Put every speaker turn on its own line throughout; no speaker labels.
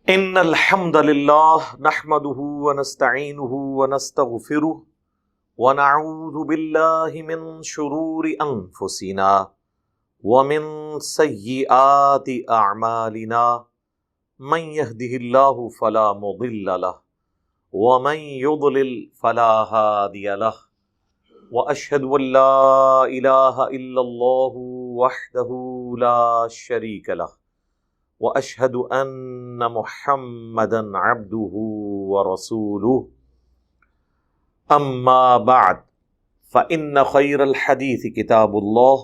ان الحمد للہ نحمده ونستعینه ونستغفره ونعوذ باللہ من شرور انفسنا ومن سیئات اعمالنا من يهده اللہ فلا مضل له ومن يضلل فلا هادی له واشهد ان لا الہ الا اللہ وحدہ لا شریک له واشهد ان محمدا عبده ورسوله اما بعد فان خير الحديث كتاب الله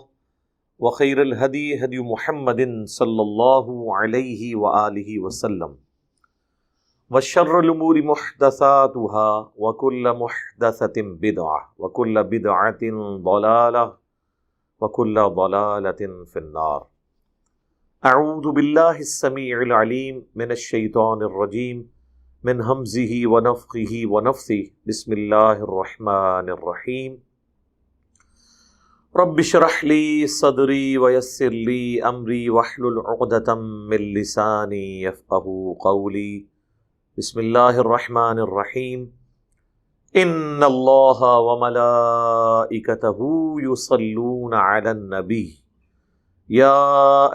وخير الهدي هدي محمد صلى الله عليه واله وسلم وشر الامور محدثاتها وكل محدثة بدعة وكل بدعة ضلالة وكل ضلالة في النار. اعوذ باللہ السمیع العلیم من الشیطان الرجیم من ہمزہ ونفخہ ونفثہ بسم اللہ الرحمن الرحیم. رب اشرح لی صدری ویسر لی امری واحلل عقدۃ من لسانی یفقہوا قولی. بسم اللہ الرحمن الرحیم. ان اللہ وملائکتہ یصلون علی النبی یا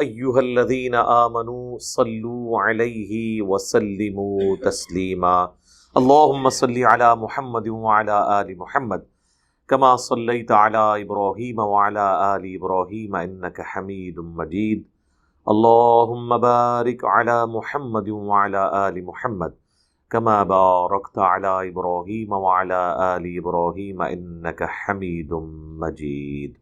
ایہا الذین آمنوا صلوا علیہ وسلموا تسلیما. اللہم صلی علی محمد وعلی آل محمد کما صلیت علی ابراہیم وعلی آل ابراہیم انک حمید مجید. اللہم بارک علی محمد وعلی آل محمد کما بارکت علی ابراہیم وعلی آل ابراہیم انک حمید مجید.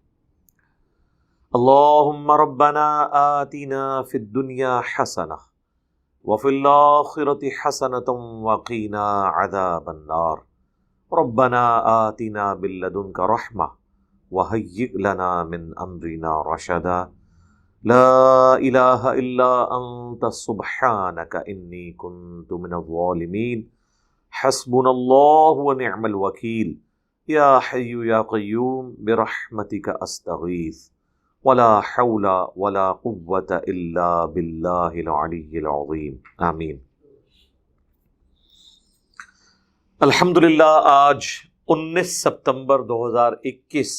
اللہم ربنا آتنا فی الدنیا حسنہ وفی الآخرۃ حسنۃ وقنا عذاب النار. ربنا آتنا من لدنک رحمہ وہیئ لنا من امرنا رشدا. لا الہ الا انت سبحانک انی کنت من الظالمین. حسبنا اللہ ونعم الوکیل. یا حی یا قیوم برحمتک استغیث ولا حول ولا قوة الا باللہ العلی العظیم. آمین. الحمدللہ آج 19 ستمبر 2021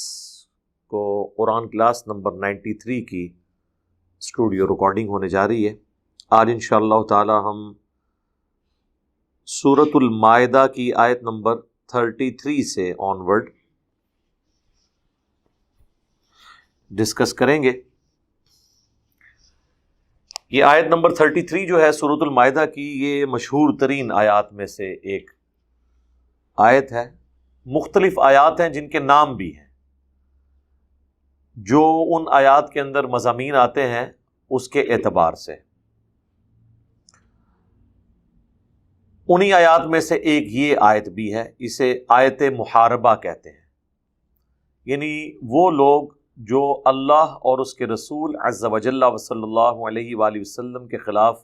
کو قرآن کلاس نمبر 93 کی اسٹوڈیو ریکارڈنگ ہونے جا رہی ہے. آج انشاءاللہ تعالی ہم سورۃ المائدہ کی آیت نمبر 33 سے آنورڈ ڈسکس کریں گے. یہ آیت نمبر 33 جو ہے سورۃ المائدہ کی، یہ مشہور ترین آیات میں سے ایک آیت ہے. مختلف آیات ہیں جن کے نام بھی ہیں. جو ان آیات کے اندر مضامین آتے ہیں اس کے اعتبار سے، انہی آیات میں سے ایک یہ آیت بھی ہے. اسے آیت محاربہ کہتے ہیں. یعنی وہ لوگ جو اللہ اور اس کے رسول عز وجل و صلی اللہ علیہ وآلہ وسلم کے خلاف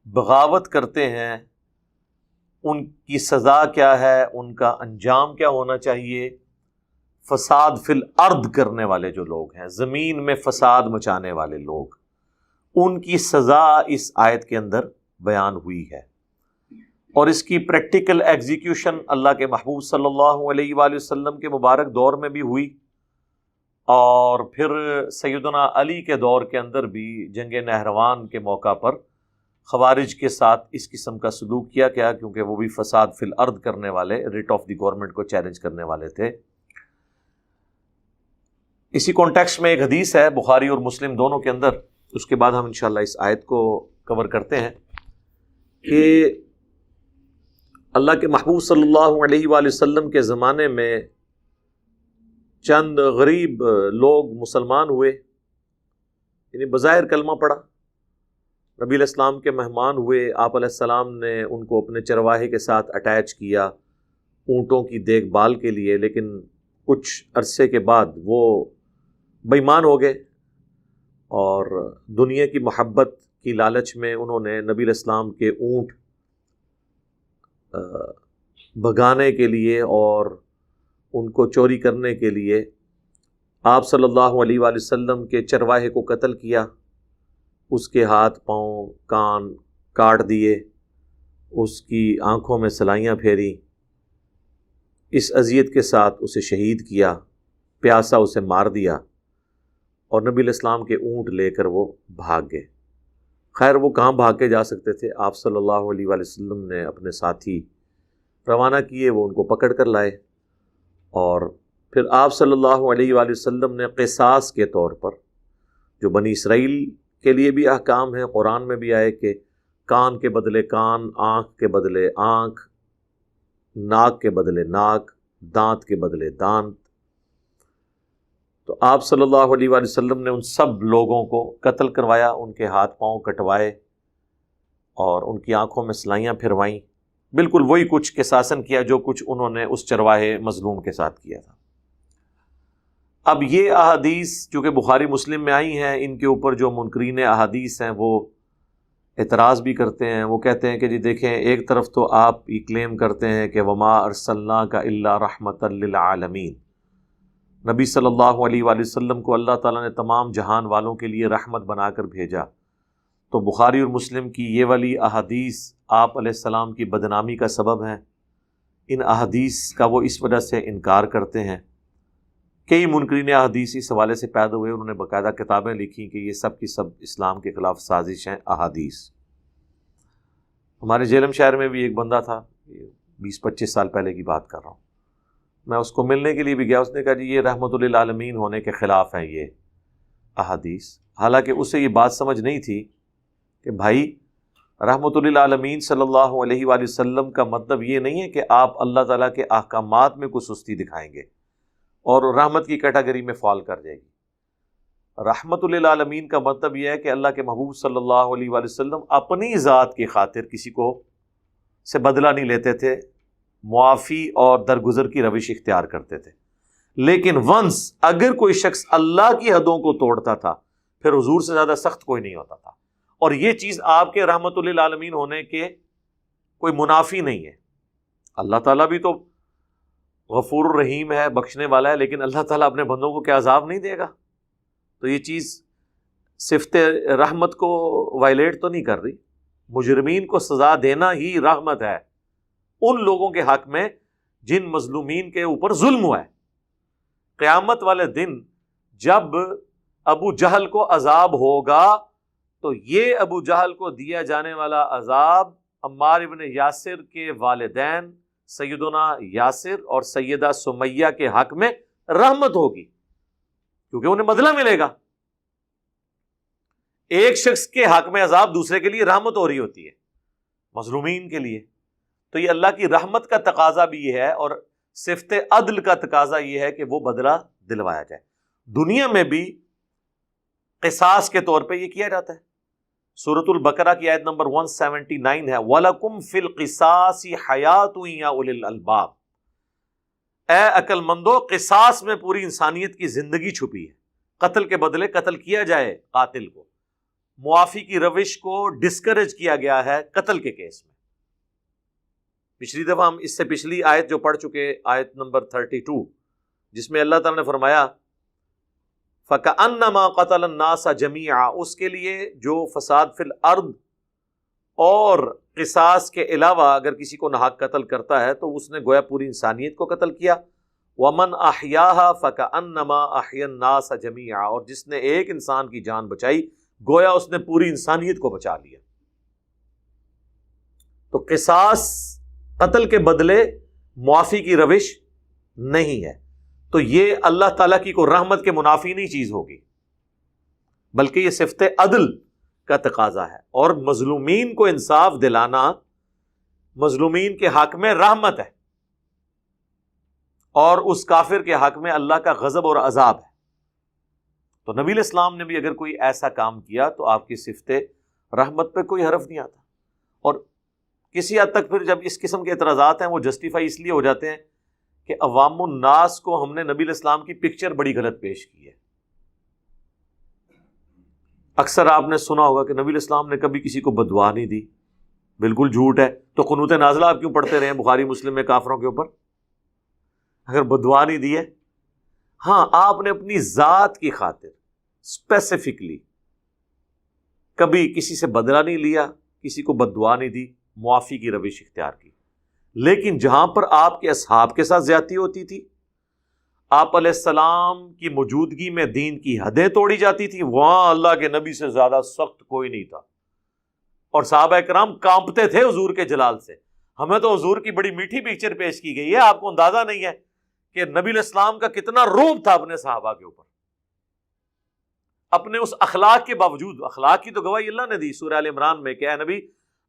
بغاوت کرتے ہیں، ان کی سزا کیا ہے، ان کا انجام کیا ہونا چاہیے. فساد فی الارض کرنے والے جو لوگ ہیں، زمین میں فساد مچانے والے لوگ، ان کی سزا اس آیت کے اندر بیان ہوئی ہے. اور اس کی پریکٹیکل ایگزیکیوشن اللہ کے محبوب صلی اللہ علیہ وآلہ وسلم کے مبارک دور میں بھی ہوئی، اور پھر سیدنا علی کے دور کے اندر بھی جنگ نہروان کے موقع پر خوارج کے ساتھ اس قسم کا سلوک کیا گیا، کیونکہ وہ بھی فساد فی الارض کرنے والے، ریٹ آف دی گورنمنٹ کو چیلنج کرنے والے تھے. اسی کانٹیکسٹ میں ایک حدیث ہے بخاری اور مسلم دونوں کے اندر، اس کے بعد ہم انشاءاللہ اس آیت کو کور کرتے ہیں، کہ اللہ کے محبوب صلی اللہ علیہ وآلہ وسلم کے زمانے میں چند غریب لوگ مسلمان ہوئے، یعنی بظاہر کلمہ پڑھا، نبی علیہ السلام کے مہمان ہوئے. آپ علیہ السلام نے ان کو اپنے چرواہے کے ساتھ اٹیچ کیا اونٹوں کی دیکھ بھال کے لیے، لیکن کچھ عرصے کے بعد وہ بے ایمان ہو گئے، اور دنیا کی محبت کی لالچ میں انہوں نے نبی علیہ السلام کے اونٹ بھگانے کے لیے اور ان کو چوری کرنے کے لیے آپ صلی اللہ علیہ وآلہ وسلم کے چرواہے کو قتل کیا، اس کے ہاتھ پاؤں کان کاٹ دیے، اس کی آنکھوں میں سلائیاں پھیری، اس اذیت کے ساتھ اسے شہید کیا، پیاسا اسے مار دیا، اور نبی علیہ السلام کے اونٹ لے کر وہ بھاگ گئے۔ خیر وہ کہاں بھاگ کے جا سکتے تھے؟ آپ صلی اللہ علیہ وآلہ وسلم نے اپنے ساتھی روانہ کیے، وہ ان کو پکڑ کر لائے، اور پھر آپ صلی اللہ علیہ وآلہ وسلم نے قصاص کے طور پر، جو بنی اسرائیل کے لیے بھی احکام ہیں، قرآن میں بھی آئے کہ کان کے بدلے کان، آنکھ کے بدلے آنکھ، ناک کے بدلے ناک، دانت کے بدلے دانت، تو آپ صلی اللہ علیہ وآلہ وسلم نے ان سب لوگوں کو قتل کروایا، ان کے ہاتھ پاؤں کٹوائے اور ان کی آنکھوں میں سلائیاں پھروائیں، بالکل وہی کچھ قصاصاً کیا جو کچھ انہوں نے اس چرواہے مظلوم کے ساتھ کیا تھا۔ اب یہ احادیث جو کہ بخاری مسلم میں آئی ہیں، ان کے اوپر جو منکرین احادیث ہیں وہ اعتراض بھی کرتے ہیں، وہ کہتے ہیں کہ جی دیکھیں، ایک طرف تو آپ یہ کلیم کرتے ہیں کہ وما ارسلناک الا رحمتا للعالمین، نبی صلی اللہ علیہ وآلہ وسلم کو اللہ تعالیٰ نے تمام جہان والوں کے لیے رحمت بنا کر بھیجا، تو بخاری اور مسلم کی یہ والی احادیث آپ علیہ السلام کی بدنامی کا سبب ہیں۔ ان احادیث کا وہ اس وجہ سے انکار کرتے ہیں۔ کئی منکرین احادیث اس حوالے سے پیدا ہوئے، انہوں نے باقاعدہ کتابیں لکھی کہ یہ سب کی سب اسلام کے خلاف سازش ہیں احادیث۔ ہمارے جہلم شہر میں بھی ایک بندہ تھا، 20-25 سال پہلے کی بات کر رہا ہوں، میں اس کو ملنے کے لیے بھی گیا، اس نے کہا جی یہ رحمت للعالمین ہونے کے خلاف ہیں یہ احادیث، حالانکہ اسے یہ بات سمجھ نہیں تھی کہ بھائی رحمت للعالمین صلی اللہ علیہ وآلہ وسلم کا مطلب یہ نہیں ہے کہ آپ اللہ تعالیٰ کے احکامات میں کوئی سستی دکھائیں گے اور رحمت کی کیٹیگری میں فال کر جائے گی۔ رحمت للعالمین کا مطلب یہ ہے کہ اللہ کے محبوب صلی اللہ علیہ وآلہ وسلم اپنی ذات کی خاطر کسی کو سے بدلہ نہیں لیتے تھے، معافی اور درگزر کی روش اختیار کرتے تھے، لیکن ونس اگر کوئی شخص اللہ کی حدوں کو توڑتا تھا پھر حضور سے زیادہ سخت کوئی نہیں ہوتا تھا، اور یہ چیز آپ کے رحمت للعالمین ہونے کے کوئی منافی نہیں ہے۔ اللہ تعالیٰ بھی تو غفور الرحیم ہے، بخشنے والا ہے، لیکن اللہ تعالیٰ اپنے بندوں کو کیا عذاب نہیں دے گا؟ تو یہ چیز صفت رحمت کو وائلیٹ تو نہیں کر رہی۔ مجرمین کو سزا دینا ہی رحمت ہے ان لوگوں کے حق میں جن مظلومین کے اوپر ظلم ہوا ہے۔ قیامت والے دن جب ابو جہل کو عذاب ہوگا تو یہ ابو جہل کو دیا جانے والا عذاب عمار ابن یاسر کے والدین سیدنا یاسر اور سیدہ سمیہ کے حق میں رحمت ہوگی، کیونکہ انہیں بدلہ ملے گا۔ ایک شخص کے حق میں عذاب دوسرے کے لیے رحمت ہو رہی ہوتی ہے، مظلومین کے لیے۔ تو یہ اللہ کی رحمت کا تقاضا بھی یہ ہے، اور صفت عدل کا تقاضا یہ ہے کہ وہ بدلہ دلوایا جائے۔ دنیا میں بھی قصاص کے طور پہ یہ کیا جاتا ہے۔ سورۃ البقرہ کی آیت نمبر 179 ہے، وَلَكُمْ فِي الْقِصَاصِ حَيَاةٌ يَا أُولِي الْأَلْبَابِ، اے عقل مندو، قصاص میں پوری انسانیت کی زندگی چھپی ہے۔ قتل کے بدلے قتل کیا جائے قاتل کو، معافی کی روش کو ڈسکریج کیا گیا ہے قتل کے کیس میں۔ پچھلی دفعہ ہم اس سے پچھلی آیت جو پڑھ چکے، آیت نمبر 32، جس میں اللہ تعالیٰ نے فرمایا فَكَأَنَّمَا قَتَلَ النَّاسَ جَمِيعًا، اس کے لیے جو فساد فی الارض اور قصاص کے علاوہ اگر کسی کو ناحق قتل کرتا ہے تو اس نے گویا پوری انسانیت کو قتل کیا۔ وَمَنْ أَحْيَاهَا فَكَأَنَّمَا أَحْيَا النَّاسَ جَمِيعًا، اور جس نے ایک انسان کی جان بچائی گویا اس نے پوری انسانیت کو بچا لیا۔ تو قصاص قتل کے بدلے معافی کی روش نہیں ہے، تو یہ اللہ تعالیٰ کی کوئی رحمت کے منافی نہیں چیز ہوگی، بلکہ یہ صفت عدل کا تقاضا ہے، اور مظلومین کو انصاف دلانا مظلومین کے حق میں رحمت ہے، اور اس کافر کے حق میں اللہ کا غضب اور عذاب ہے۔ تو نبی علیہ السلام نے بھی اگر کوئی ایسا کام کیا تو آپ کی صفت رحمت پہ کوئی حرف نہیں آتا۔ اور کسی حد تک پھر جب اس قسم کے اعتراضات ہیں وہ جسٹیفائی اس لیے ہو جاتے ہیں کہ عوام الناس کو ہم نے نبی علیہ السلام کی پکچر بڑی غلط پیش کی ہے۔ اکثر آپ نے سنا ہوگا کہ نبی علیہ السلام نے کبھی کسی کو بددعا نہیں دی، بالکل جھوٹ ہے۔ تو قنوت نازلہ آپ کیوں پڑھتے رہے ہیں بخاری مسلم میں کافروں کے اوپر اگر بددعا نہیں دی ہے؟ ہاں، آپ نے اپنی ذات کی خاطر اسپیسیفکلی کبھی کسی سے بدلہ نہیں لیا، کسی کو بد دعا نہیں دی، معافی کی روش اختیار کی۔ لیکن جہاں پر آپ کے اصحاب کے ساتھ زیادتی ہوتی تھی، آپ علیہ السلام کی موجودگی میں دین کی حدیں توڑی جاتی تھی، وہاں اللہ کے نبی سے زیادہ سخت کوئی نہیں تھا، اور صحابہ کرام کانپتے تھے حضور کے جلال سے۔ ہمیں تو حضور کی بڑی میٹھی پکچر پیش کی گئی ہے، آپ کو اندازہ نہیں ہے کہ نبی علیہ السلام کا کتنا روب تھا اپنے صحابہ کے اوپر، اپنے اس اخلاق کے باوجود۔ اخلاق کی تو گواہی اللہ نے دی سورہ آل عمران میں کہ اے نبی،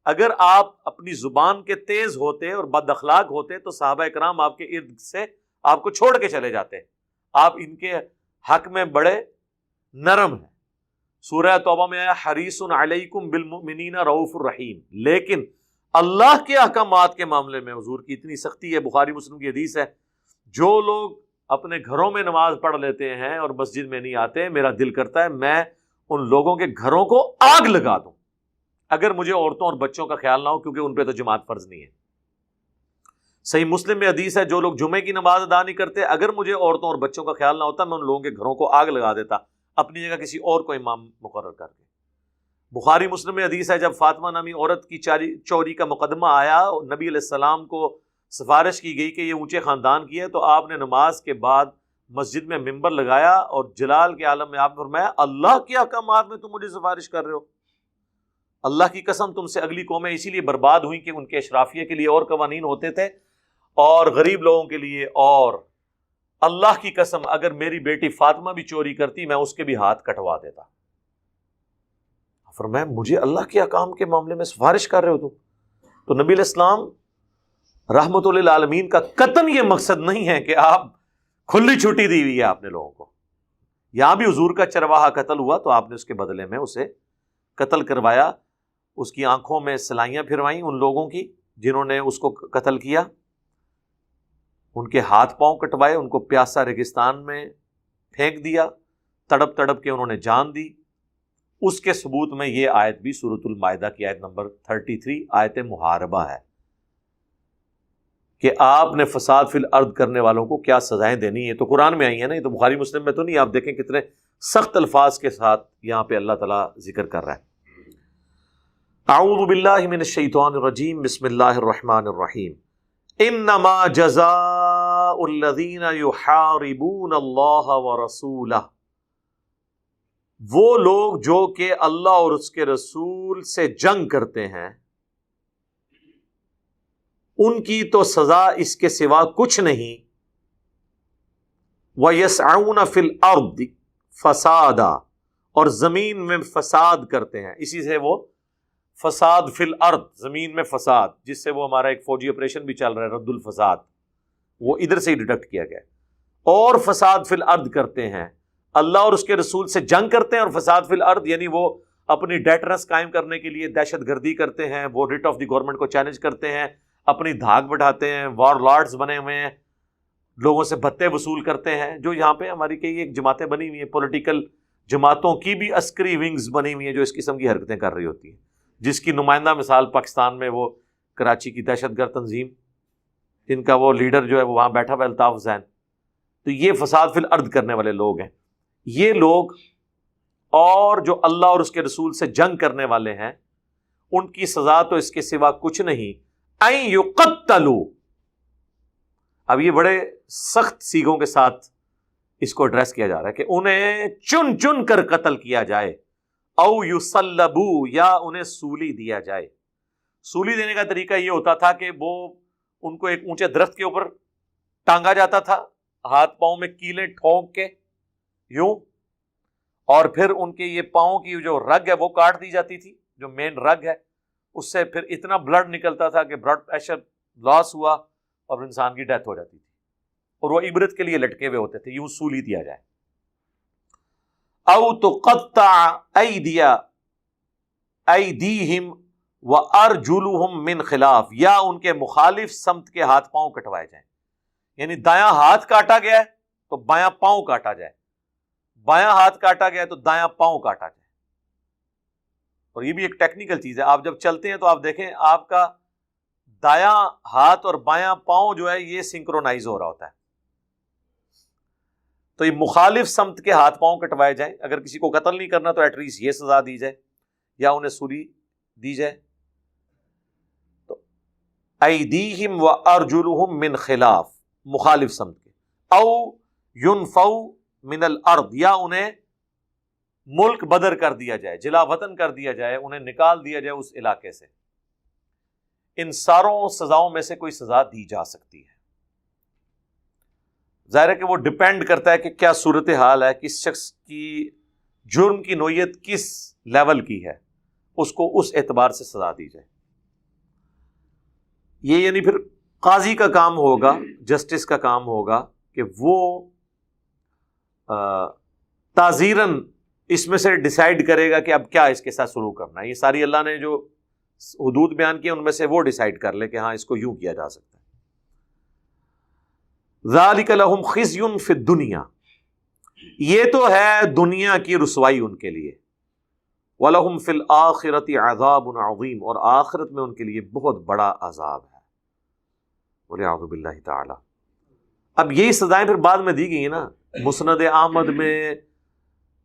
اگر آپ اپنی زبان کے تیز ہوتے اور بد اخلاق ہوتے تو صحابہ کرام آپ کے ارد سے آپ کو چھوڑ کے چلے جاتے، آپ ان کے حق میں بڑے نرم ہیں۔ سورہ توبہ میں آیا حریص علیکم بالمؤمنین رؤوف الرحیم، لیکن اللہ کے احکامات کے معاملے میں حضور کی اتنی سختی ہے۔ بخاری مسلم کی حدیث ہے، جو لوگ اپنے گھروں میں نماز پڑھ لیتے ہیں اور مسجد میں نہیں آتے، میرا دل کرتا ہے میں ان لوگوں کے گھروں کو آگ لگا دوں، اگر مجھے عورتوں اور بچوں کا خیال نہ ہو، کیونکہ ان پہ تو جماعت فرض نہیں ہے۔ صحیح مسلم میں حدیث ہے، جو لوگ جمعے کی نماز ادا نہیں کرتے، اگر مجھے عورتوں اور بچوں کا خیال نہ ہوتا میں ان لوگوں کے گھروں کو آگ لگا دیتا، اپنی جگہ کسی اور کو امام مقرر کر کے۔ بخاری مسلم میں حدیث ہے، جب فاطمہ نامی عورت کی چوری کا مقدمہ آیا، نبی علیہ السلام کو سفارش کی گئی کہ یہ اونچے خاندان کی ہے، تو آپ نے نماز کے بعد مسجد میں ممبر لگایا اور جلال کے عالم میں آپ نے فرمایا اللہ کے احکامات میں تم مجھے سفارش کر رہے ہو؟ اللہ کی قسم تم سے اگلی قومیں اسی لیے برباد ہوئیں کہ ان کے اشرافیہ کے لیے اور قوانین ہوتے تھے اور غریب لوگوں کے لیے، اور اللہ کی قسم اگر میری بیٹی فاطمہ بھی چوری کرتی میں اس کے بھی ہاتھ کٹوا دیتا۔ فرمایا مجھے اللہ کے احکام کے معاملے میں سفارش کر رہے ہو تم؟ تو نبی علیہ السلام رحمت للعالمین کا قطعاً یہ مقصد نہیں ہے کہ آپ کھلی چھٹی دی ہوئی ہے آپ نے لوگوں کو۔ یہاں بھی حضور کا چرواہا قتل ہوا تو آپ نے اس کے بدلے میں اسے قتل کروایا، اس کی آنکھوں میں سلائیاں پھروائیں ان لوگوں کی جنہوں نے اس کو قتل کیا، ان کے ہاتھ پاؤں کٹوائے، ان کو پیاسا ریگستان میں پھینک دیا، تڑپ تڑپ کے انہوں نے جان دی۔ اس کے ثبوت میں یہ آیت بھی سورۃ المائدہ کی آیت نمبر 33 آیت محاربہ ہے کہ آپ نے فساد فی الارض کرنے والوں کو کیا سزائیں دینی ہے۔ تو قرآن میں آئی ہیں نا، یہ تو بخاری مسلم میں تو نہیں، آپ دیکھیں کتنے سخت الفاظ کے ساتھ یہاں پہ اللہ تعالیٰ ذکر کر رہا ہے۔ اعوذ باللہ من الشیطان الرجیم، بسم اللہ الرحمن الرحیم، انما جزاء الذین یحاربون اللہ ورسولہ، وہ لوگ جو کہ اللہ اور اس کے رسول سے جنگ کرتے ہیں ان کی تو سزا اس کے سوا کچھ نہیں، وَيَسْعَوْنَ فِي الْأَرْضِ فَسَادًا، اور زمین میں فساد کرتے ہیں، اسی سے وہ فساد فی الارض، زمین میں فساد، جس سے وہ ہمارا ایک فوجی آپریشن بھی چل رہا ہے رد الفساد، وہ ادھر سے ہی ڈیڈکٹ کیا گیا ہے۔ اور فساد فی الارض کرتے ہیں، اللہ اور اس کے رسول سے جنگ کرتے ہیں، اور فساد فی الارض یعنی وہ اپنی ڈیٹرنس قائم کرنے کے لیے دہشت گردی کرتے ہیں، وہ ریٹ آف دی گورنمنٹ کو چیلنج کرتے ہیں، اپنی دھاک بڑھاتے ہیں، وار لارڈز بنے ہوئے ہیں، لوگوں سے بھتے وصول کرتے ہیں، جو یہاں پہ ہماری کئی ایک جماعتیں بنی ہوئی ہیں، پولیٹیکل جماعتوں کی بھی عسکری ونگز بنی ہوئی ہیں جو اس قسم کی حرکتیں کر رہی ہوتی ہیں، جس کی نمائندہ مثال پاکستان میں وہ کراچی کی دہشت گرد تنظیم جن کا وہ لیڈر جو ہے وہ وہاں بیٹھا ہوا الطاف حسین، تو یہ فساد فی الارض کرنے والے لوگ ہیں۔ یہ لوگ اور جو اللہ اور اس کے رسول سے جنگ کرنے والے ہیں ان کی سزا تو اس کے سوا کچھ نہیں، ان یقتلوا، اب یہ بڑے سخت سیغوں کے ساتھ اس کو ایڈریس کیا جا رہا ہے کہ انہیں چن چن کر قتل کیا جائے، او یصلبوا، یا انہیں سولی دیا جائے۔ سولی دینے کا طریقہ یہ ہوتا تھا کہ وہ ان کو ایک اونچے درخت کے اوپر ٹانگا جاتا تھا، ہاتھ پاؤں میں کیلیں ٹھونک کے یوں، اور پھر ان کے یہ پاؤں کی جو رگ ہے وہ کاٹ دی جاتی تھی، جو مین رگ ہے، اس سے پھر اتنا بلڈ نکلتا تھا کہ بلڈ پریشر لاس ہوا اور انسان کی ڈیتھ ہو جاتی تھی، اور وہ عبرت کے لیے لٹکے ہوئے ہوتے تھے، یوں سولی دیا جائے۔ او تقطع ایدیہم وارجلہم من خلاف، یا ان کے مخالف سمت کے ہاتھ پاؤں کٹوائے جائیں، یعنی دایاں ہاتھ کاٹا گیا ہے تو بایاں پاؤں کاٹا جائے، بایاں ہاتھ کاٹا گیا ہے تو دایاں پاؤں کاٹا جائے۔ اور یہ بھی ایک ٹیکنیکل چیز ہے، آپ جب چلتے ہیں تو آپ دیکھیں آپ کا دایاں ہاتھ اور بایاں پاؤں جو ہے یہ سنکرونائز ہو رہا ہوتا ہے، تو یہ مخالف سمت کے ہاتھ پاؤں کٹوائے جائیں۔ اگر کسی کو قتل نہیں کرنا تو ایٹ لیسٹ یہ سزا دی جائے یا انہیں سولی دی جائے۔ ایدیہم وارجلہم من خلاف، مخالف سمت کے، او ینفوا من الارض، یا انہیں ملک بدر کر دیا جائے، جلا وطن کر دیا جائے، انہیں نکال دیا جائے اس علاقے سے۔ ان ساروں سزاؤں میں سے کوئی سزا دی جا سکتی ہے۔ ظاہر ہے کہ وہ ڈپینڈ کرتا ہے کہ کیا صورتحال ہے، کس شخص کی جرم کی نوعیت کس لیول کی ہے، اس کو اس اعتبار سے سزا دی جائے۔ یہ یعنی پھر قاضی کا کام ہوگا، جسٹس کا کام ہوگا کہ وہ تعزیراً اس میں سے ڈیسائیڈ کرے گا کہ اب کیا اس کے ساتھ سلوک کرنا ہے۔ یہ ساری اللہ نے جو حدود بیان کی ان میں سے وہ ڈیسائیڈ کر لے کہ ہاں اس کو یوں کیا جا سکتا ہے۔ ذالک لہم خزی فی الدنیا، یہ تو ہے دنیا کی رسوائی ان کے لیے، وَلَهُمْ فِي الْآخِرَةِ عَذَابٌ عَظِيمٌ، اور آخرت میں ان کے لیے بہت بڑا عذاب ہے، وَلِعَوْذُ بِاللَّهِ تعالی۔ اب یہی سزائیں پھر بعد میں دی گئی ہیں نا، مسند احمد میں،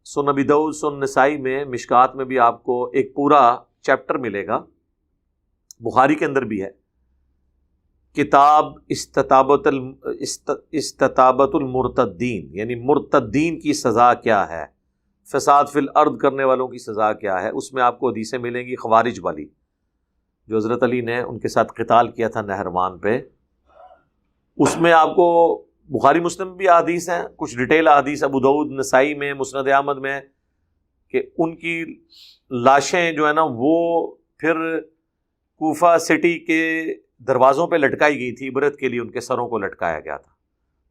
سنن ابی داؤد، سنن نسائی میں، مشکات میں بھی آپ کو ایک پورا چیپٹر ملے گا، بخاری کے اندر بھی ہے، کتاب استتابت المرتدین، یعنی مرتدین کی سزا کیا ہے، فساد فی الارض کرنے والوں کی سزا کیا ہے۔ اس میں آپ کو حدیثیں ملیں گی خوارج والی، جو حضرت علی نے ان کے ساتھ قتال کیا تھا نہروان پہ، اس میں آپ کو بخاری مسلم بھی احادیث ہیں، کچھ ڈیٹیل احادیث ابو داؤد، نسائی میں، مسند احمد میں، کہ ان کی لاشیں جو ہے نا وہ پھر کوفہ سٹی کے دروازوں پہ لٹکائی گئی تھی، عبرت کے لیے ان کے سروں کو لٹکایا گیا تھا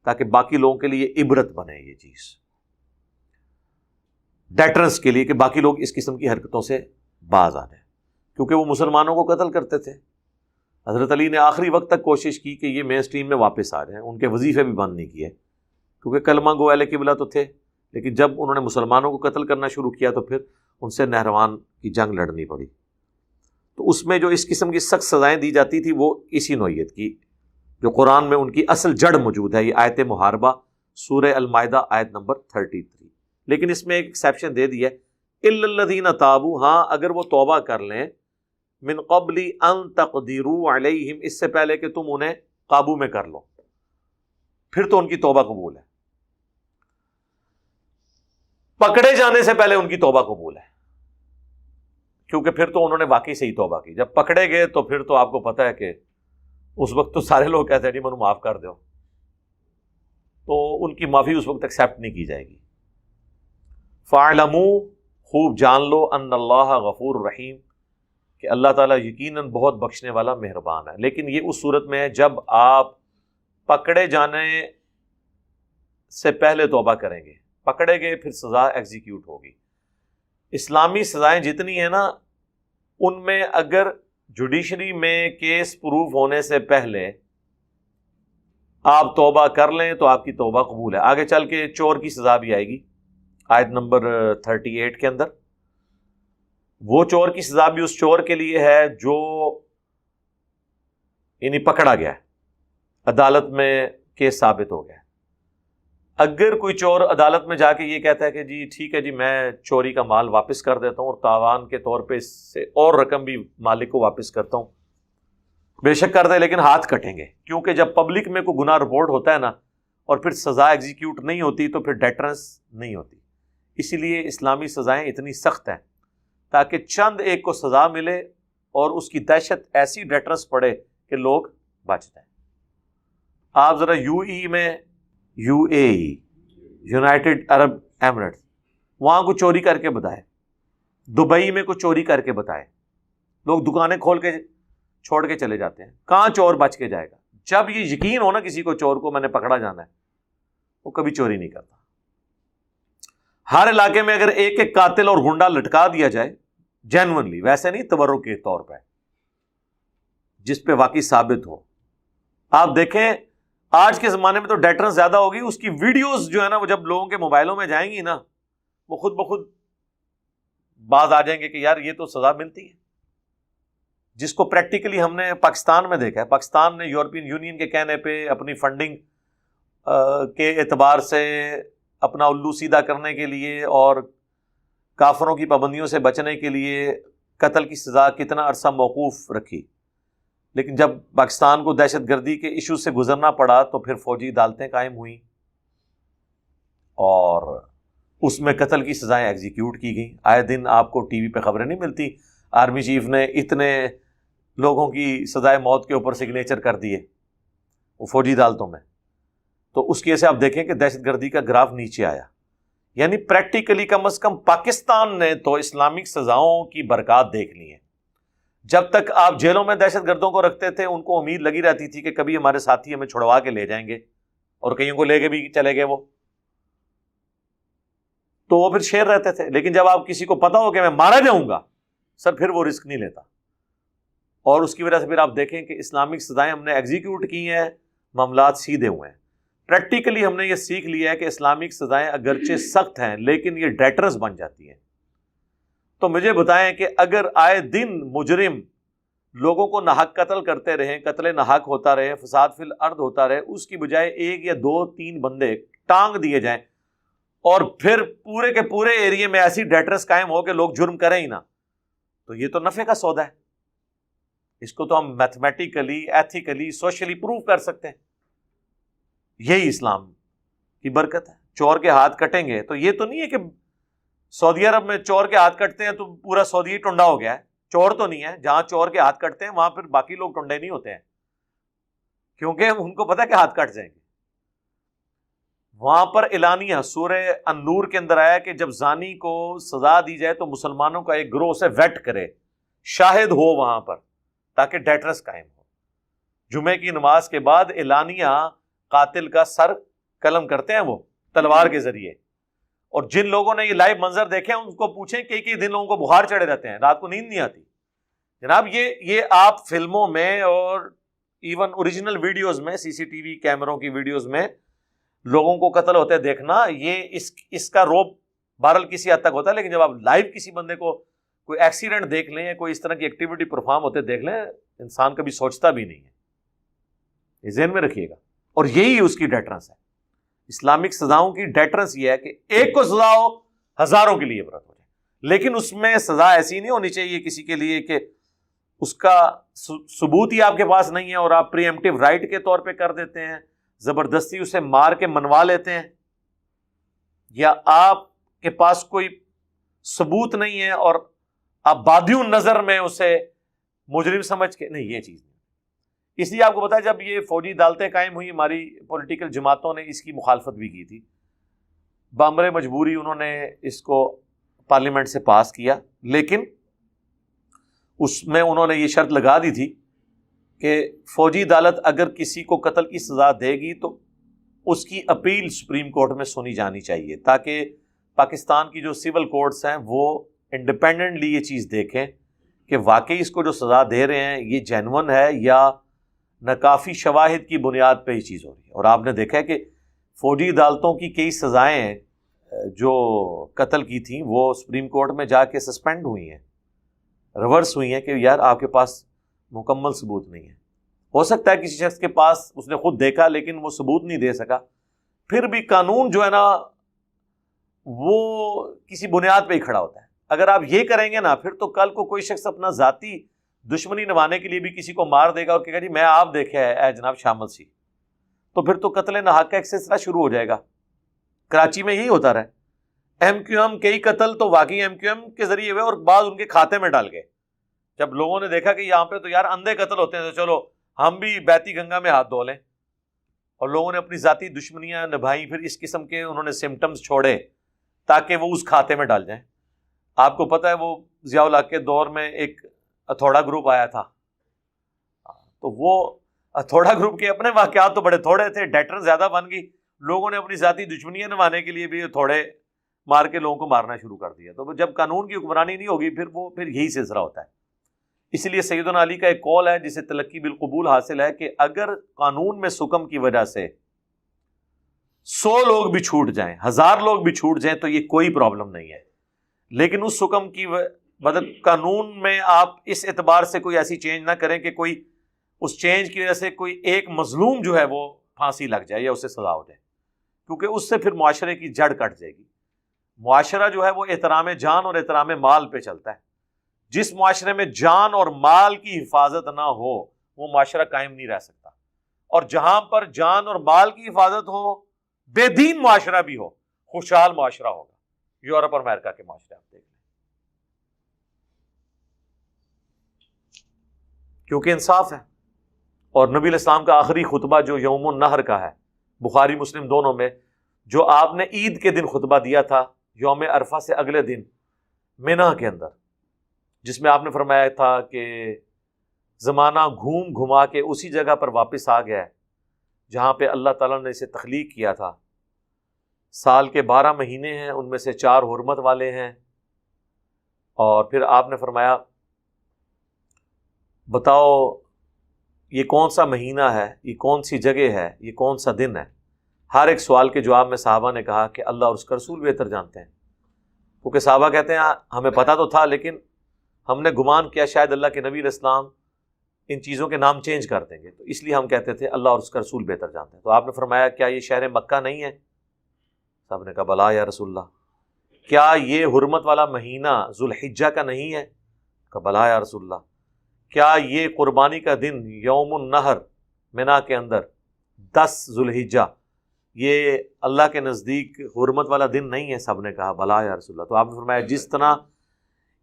تاکہ باقی لوگوں کے لیے عبرت بنے، یہ چیز ڈیٹرنس کے لیے کہ باقی لوگ اس قسم کی حرکتوں سے باز آ جائیں، کیونکہ وہ مسلمانوں کو قتل کرتے تھے۔ حضرت علی نے آخری وقت تک کوشش کی کہ یہ مین سٹریم میں واپس آ جائیں، ان کے وظیفے بھی بند نہیں کیے، کیونکہ کلمہ گو اہل قبلہ تو تھے، لیکن جب انہوں نے مسلمانوں کو قتل کرنا شروع کیا تو پھر ان سے نہروان کی جنگ لڑنی پڑی۔ تو اس میں جو اس قسم کی سخت سزائیں دی جاتی تھی وہ اسی نوعیت کی، جو قرآن میں ان کی اصل جڑ موجود ہے، یہ آیت محاربہ سورہ المائدہ آیت نمبر 33۔ لیکن اس میں ایک ایکسیپشن دے دی ہے، الا الذین تابوا، ہاں اگر وہ توبہ کر لیں، من قبل ان تقدروا علیہم، اس سے پہلے کہ تم انہیں قابو میں کر لو، پھر تو ان کی توبہ قبول ہے۔ پکڑے جانے سے پہلے ان کی توبہ قبول ہے، کیونکہ پھر تو انہوں نے واقعی سے ہی توبہ کی۔ جب پکڑے گئے تو پھر تو آپ کو پتہ ہے کہ اس وقت تو سارے لوگ کہتے ہیں جی منو معاف کر دو، تو ان کی معافی اس وقت ایکسیپٹ نہیں کی جائے گی۔ فَاعْلَمُوا، خوب جان لو، ان اللہ غفور رحیم، کہ اللہ تعالیٰ یقیناً بہت بخشنے والا مہربان ہے۔ لیکن یہ اس صورت میں ہے جب آپ پکڑے جانے سے پہلے توبہ کریں گے، پکڑے گئے پھر سزا ایگزیکیوٹ ہوگی۔ اسلامی سزائیں جتنی ہیں نا، ان میں اگر جوڈیشری میں کیس پروف ہونے سے پہلے آپ توبہ کر لیں تو آپ کی توبہ قبول ہے۔ آگے چل کے چور کی سزا بھی آئے گی آیت نمبر 38 کے اندر۔ وہ چور کی سزا بھی اس چور کے لیے ہے جو یعنی پکڑا گیا ہے، عدالت میں کیس ثابت ہو گیا ہے۔ اگر کوئی چور عدالت میں جا کے یہ کہتا ہے کہ جی ٹھیک ہے جی میں چوری کا مال واپس کر دیتا ہوں اور تاوان کے طور پہ اس سے اور رقم بھی مالک کو واپس کرتا ہوں، بے شک کر دے، لیکن ہاتھ کٹیں گے، کیونکہ جب پبلک میں کوئی گناہ رپورٹ ہوتا ہے نا اور پھر سزا ایگزیکیوٹ نہیں ہوتی تو پھر ڈیٹرنس نہیں ہوتی۔ اسی لیے اسلامی سزائیں اتنی سخت ہیں تاکہ چند ایک کو سزا ملے اور اس کی دہشت ایسی ڈیٹرنس پڑے کہ لوگ بچ جائیں۔ آپ ذرا U A E, united Arab emirates, وہاں کو چوری کر کے بتائے، دبئی میں کو چوری کر کے بتائے، لوگ دکانیں کھول کے چھوڑ کے چلے جاتے ہیں، کہاں چور بچ کے جائے گا؟ جب یہ یقین ہونا کسی کو چور کو میں نے پکڑا جانا ہے، وہ کبھی چوری نہیں کرتا۔ ہر علاقے میں اگر ایک ایک قاتل اور گنڈا لٹکا دیا جائے جینونلی، ویسے نہیں تبرک کے طور پہ، جس پہ واقعی ثابت ہو۔ آپ دیکھیں آج کے زمانے میں تو ڈیٹرنس زیادہ ہوگی، اس کی ویڈیوز جو ہے نا وہ جب لوگوں کے موبائلوں میں جائیں گی نا، وہ خود بخود باز آ جائیں گے کہ یار یہ تو سزا ملتی ہے، جس کو پریکٹیکلی ہم نے پاکستان میں دیکھا ہے۔ پاکستان نے یورپین یونین کے کہنے پہ اپنی فنڈنگ کے اعتبار سے اپنا الو سیدھا کرنے کے لیے اور کافروں کی پابندیوں سے بچنے کے لیے قتل کی سزا کتنا عرصہ موقوف رکھی، لیکن جب پاکستان کو دہشت گردی کے ایشو سے گزرنا پڑا تو پھر فوجی عدالتیں قائم ہوئیں اور اس میں قتل کی سزائیں ایگزیکیوٹ کی گئیں. آئے دن آپ کو ٹی وی پہ خبریں نہیں ملتی آرمی چیف نے اتنے لوگوں کی سزائے موت کے اوپر سگنیچر کر دیے وہ فوجی عدالتوں میں. تو اس کی وجہ سے آپ دیکھیں کہ دہشت گردی کا گراف نیچے آیا. یعنی پریکٹیکلی کم از کم پاکستان نے تو اسلامک سزاؤں کی برکات دیکھ لی ہیں. جب تک آپ جیلوں میں دہشت گردوں کو رکھتے تھے ان کو امید لگی رہتی تھی کہ کبھی ہمارے ساتھی ہمیں چھڑوا کے لے جائیں گے, اور کئیوں کو لے کے بھی چلے گئے وہ, تو وہ پھر شیر رہتے تھے. لیکن جب آپ کسی کو پتا ہو کہ میں مارا جاؤں گا سر, پھر وہ رسک نہیں لیتا. اور اس کی وجہ سے پھر آپ دیکھیں کہ اسلامک سزائیں ہم نے ایگزیکیوٹ کی ہیں, معاملات سیدھے ہوئے ہیں. پریکٹیکلی ہم نے یہ سیکھ لیا ہے کہ اسلامک سزائیں اگرچہ سخت ہیں لیکن یہ ڈیٹرز بن جاتی ہیں. تو مجھے بتائیں کہ اگر آئے دن مجرم لوگوں کو ناحق قتل کرتے رہیں, قتل ناحق ہوتا رہے, فساد فی الارض ہوتا رہے, اس کی بجائے 1 یا 2 3 بندے ٹانگ دیے جائیں اور پھر پورے کے پورے ایریے میں ایسی ڈیٹرز قائم ہو کہ لوگ جرم کریں ہی نہ, تو یہ تو نفع کا سودا ہے. اس کو تو ہم میتھمیٹیکلی, ایتھیکلی, سوشلی پروف کر سکتے ہیں. یہی اسلام کی برکت ہے. چور کے ہاتھ کٹیں گے تو یہ تو نہیں ہے کہ سعودی عرب میں چور کے ہاتھ کٹتے ہیں تو پورا سعودی ٹنڈا ہو گیا ہے. چور تو نہیں ہے, جہاں چور کے ہاتھ کٹتے ہیں وہاں پھر باقی لوگ ٹنڈے نہیں ہوتے ہیں, کیونکہ ان کو پتا کہ ہاتھ کٹ جائیں گے. وہاں پر اعلانیہ سورہ النور کے اندر آیا کہ جب زانی کو سزا دی جائے تو مسلمانوں کا ایک گروہ اسے ویٹ کرے, شاہد ہو وہاں پر, تاکہ ڈیٹرس قائم ہو. جمعے کی نماز کے بعد اعلانیہ قاتل کا سر قلم کرتے ہیں وہ تلوار کے ذریعے, اور جن لوگوں نے یہ لائیو منظر دیکھے ہیں ان کو پوچھیں کئی دن لوگوں کو بخار چڑھے رہتے ہیں, رات کو نیند نہیں آتی. جناب یہ آپ فلموں میں اور ایون اوریجنل ویڈیوز میں, سی سی ٹی وی کیمروں کی ویڈیوز میں لوگوں کو قتل ہوتے دیکھنا, یہ اس کا روب بہرحال کسی حد تک ہوتا ہے. لیکن جب آپ لائیو کسی بندے کو کوئی ایکسیڈنٹ دیکھ لیں یا کوئی اس طرح کی ایکٹیویٹی پرفارم ہوتے دیکھ لیں, انسان کبھی سوچتا بھی نہیں ہے. یہ ذہن میں رکھیے گا. اور یہی اس کی ڈیٹرنس ہے. اسلامک سزاؤں کی ڈیٹرنس یہ ہے کہ ایک کو سزا ہو, ہزاروں کے لیے عبرت ہو جائے. لیکن اس میں سزا ایسی نہیں ہونی چاہیے کسی کے لیے کہ اس کا ثبوت ہی آپ کے پاس نہیں ہے اور آپ پری ایمپٹیو رائٹ کے طور پہ کر دیتے ہیں, زبردستی اسے مار کے منوا لیتے ہیں, یا آپ کے پاس کوئی ثبوت نہیں ہے اور آپ بادیوں نظر میں اسے مجرم سمجھ کے, نہیں, یہ چیز نہیں. اس لیے آپ کو پتا ہے جب یہ فوجی عدالتیں قائم ہوئی, ہماری پولیٹیکل جماعتوں نے اس کی مخالفت بھی کی تھی. بامر مجبوری انہوں نے اس کو پارلیمنٹ سے پاس کیا, لیکن اس میں انہوں نے یہ شرط لگا دی تھی کہ فوجی عدالت اگر کسی کو قتل کی سزا دے گی تو اس کی اپیل سپریم کورٹ میں سنی جانی چاہیے, تاکہ پاکستان کی جو سول کورٹس ہیں وہ انڈیپینڈنٹلی یہ چیز دیکھیں کہ واقعی اس کو جو سزا دے رہے ہیں یہ جینون ہے یا ناکافی شواہد کی بنیاد پہ یہ چیز ہو رہی ہے. اور آپ نے دیکھا ہے کہ فوجی عدالتوں کی کئی سزائیں جو قتل کی تھیں وہ سپریم کورٹ میں جا کے سسپینڈ ہوئی ہیں, ریورس ہوئی ہیں کہ یار آپ کے پاس مکمل ثبوت نہیں ہے. ہو سکتا ہے کسی شخص کے پاس اس نے خود دیکھا لیکن وہ ثبوت نہیں دے سکا, پھر بھی قانون جو ہے نا وہ کسی بنیاد پہ ہی کھڑا ہوتا ہے. اگر آپ یہ کریں گے نا پھر تو کل کو کوئی شخص اپنا ذاتی دشمنی نبھانے کے لیے بھی کسی کو مار دے گا اور کہے گا جی میں آپ دیکھا ہے اے جناب شامل سی, تو پھر تو قتل ناحق کا ایک سلسلہ شروع ہو جائے گا. کراچی میں یہی ہوتا رہا, ایم کیو ایم کئی قتل تو واقعی ایم کیو ایم کے ذریعے ہوئے اور بعض ان کے کھاتے میں ڈال گئے. جب لوگوں نے دیکھا کہ یہاں پہ تو یار اندھے قتل ہوتے ہیں تو چلو ہم بھی بیتی گنگا میں ہاتھ دھو لیں, اور لوگوں نے اپنی ذاتی دشمنیاں نبھائیں, پھر اس قسم کے انہوں نے سمٹمز چھوڑے تاکہ وہ اس کھاتے میں ڈال جائیں. آپ کو پتہ ہے وہ ضیاء الحق کے دور میں ایک ہتھوڑا گروپ آیا تھا, تو وہ ہتھوڑا گروپ کے اپنے واقعات تو بڑے تھوڑے تھے, ڈیٹر زیادہ بن گئی. لوگوں نے اپنی ذاتی دشمنیاں نبھانے کے لیے بھی تھوڑے مار کے لوگوں کو مارنا شروع کر دیا. تو جب قانون کی حکمرانی نہیں ہوگی پھر یہی سلسلہ ہوتا ہے. اس لیے سیدنا علی کا ایک قول ہے جسے تلقی بالقبول حاصل ہے کہ اگر قانون میں سکم کی وجہ سے 100 لوگ بھی چھوٹ جائیں, 1000 لوگ بھی چھوٹ جائیں تو یہ کوئی پرابلم نہیں ہے. لیکن اس سکم کی مدد قانون میں آپ اس اعتبار سے کوئی ایسی چینج نہ کریں کہ کوئی اس چینج کی وجہ سے کوئی ایک مظلوم جو ہے وہ پھانسی لگ جائے یا اسے سزا ہو جائے, کیونکہ اس سے پھر معاشرے کی جڑ کٹ جائے گی. معاشرہ جو ہے وہ احترام جان اور احترام مال پہ چلتا ہے. جس معاشرے میں جان اور مال کی حفاظت نہ ہو وہ معاشرہ قائم نہیں رہ سکتا. اور جہاں پر جان اور مال کی حفاظت ہو، بے دین معاشرہ بھی ہو، خوشحال معاشرہ ہوگا. یورپ اور امریکہ کے معاشرے آپ دیکھ لیں، کیونکہ انصاف ہے. اور نبی علیہ السلام کا آخری خطبہ جو یوم النحر کا ہے، بخاری مسلم دونوں میں، جو آپ نے عید کے دن خطبہ دیا تھا یوم عرفہ سے اگلے دن مینا کے اندر، جس میں آپ نے فرمایا تھا کہ زمانہ گھوم گھما کے اسی جگہ پر واپس آ گیا ہے جہاں پہ اللہ تعالیٰ نے اسے تخلیق کیا تھا. سال کے 12 مہینے ہیں، ان میں سے 4 حرمت والے ہیں. اور پھر آپ نے فرمایا بتاؤ یہ کون سا مہینہ ہے، یہ کون سی جگہ ہے، یہ کون سا دن ہے. ہر ایک سوال کے جواب میں صحابہ نے کہا کہ اللہ اور اس کا رسول بہتر جانتے ہیں. کیونکہ صحابہ کہتے ہیں ہمیں پتہ تو تھا، لیکن ہم نے گمان کیا شاید اللہ کے نبی علیہ السلام ان چیزوں کے نام چینج کر دیں گے، تو اس لیے ہم کہتے تھے اللہ اور اس کا رسول بہتر جانتے ہیں. تو آپ نے فرمایا کیا یہ شہر مکہ نہیں ہے؟ صاحب نے کہا بلا یا رسول اللہ. کیا یہ حرمت والا مہینہ ذوالحجہ کا نہیں ہے؟ کہا بلا یا رسول اللہ. کیا یہ قربانی کا دن یوم النحر مینا کے اندر 10 ذوالحجہ یہ اللہ کے نزدیک حرمت والا دن نہیں ہے؟ سب نے کہا بلا یا رسول اللہ. تو آپ نے فرمایا جس طرح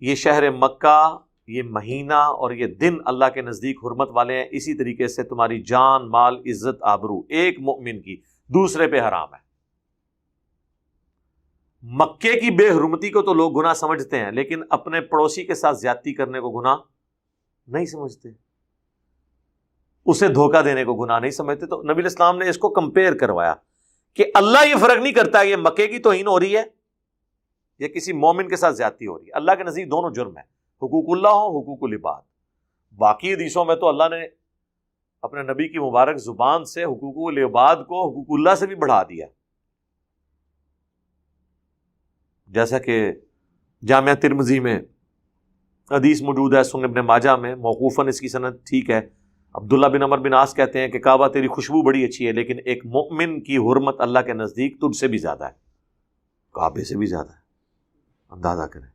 یہ شہر مکہ، یہ مہینہ اور یہ دن اللہ کے نزدیک حرمت والے ہیں، اسی طریقے سے تمہاری جان، مال، عزت، آبرو ایک مومن کی دوسرے پہ حرام ہے. مکے کی بے حرمتی کو تو لوگ گناہ سمجھتے ہیں، لیکن اپنے پڑوسی کے ساتھ زیادتی کرنے کو گناہ نہیں سمجھتے، اسے دھوکہ دینے کو گناہ نہیں سمجھتے. تو نبی علیہ السلام نے اس کو کمپیئر کروایا کہ اللہ یہ فرق نہیں کرتا یہ مکے کی توہین ہو رہی ہے یا کسی مومن کے ساتھ زیادتی ہو رہی ہے. اللہ کے نزدیک دونوں جرم ہے، حقوق اللہ ہو، حقوق العباد. باقی حدیثوں میں تو اللہ نے اپنے نبی کی مبارک زبان سے حقوق العباد کو حقوق اللہ سے بھی بڑھا دیا، جیسا کہ جامعہ ترمذی میں حدیث موجود ہے، سنن ابن ماجہ میں موقوفاً اس کی سند ٹھیک ہے. عبداللہ بن عمر بن عاص کہتے ہیں کہ کعبہ تیری خوشبو بڑی اچھی ہے، لیکن ایک مومن کی حرمت اللہ کے نزدیک تجھ سے بھی زیادہ ہے، کعبے سے بھی زیادہ ہے. اندازہ کریں.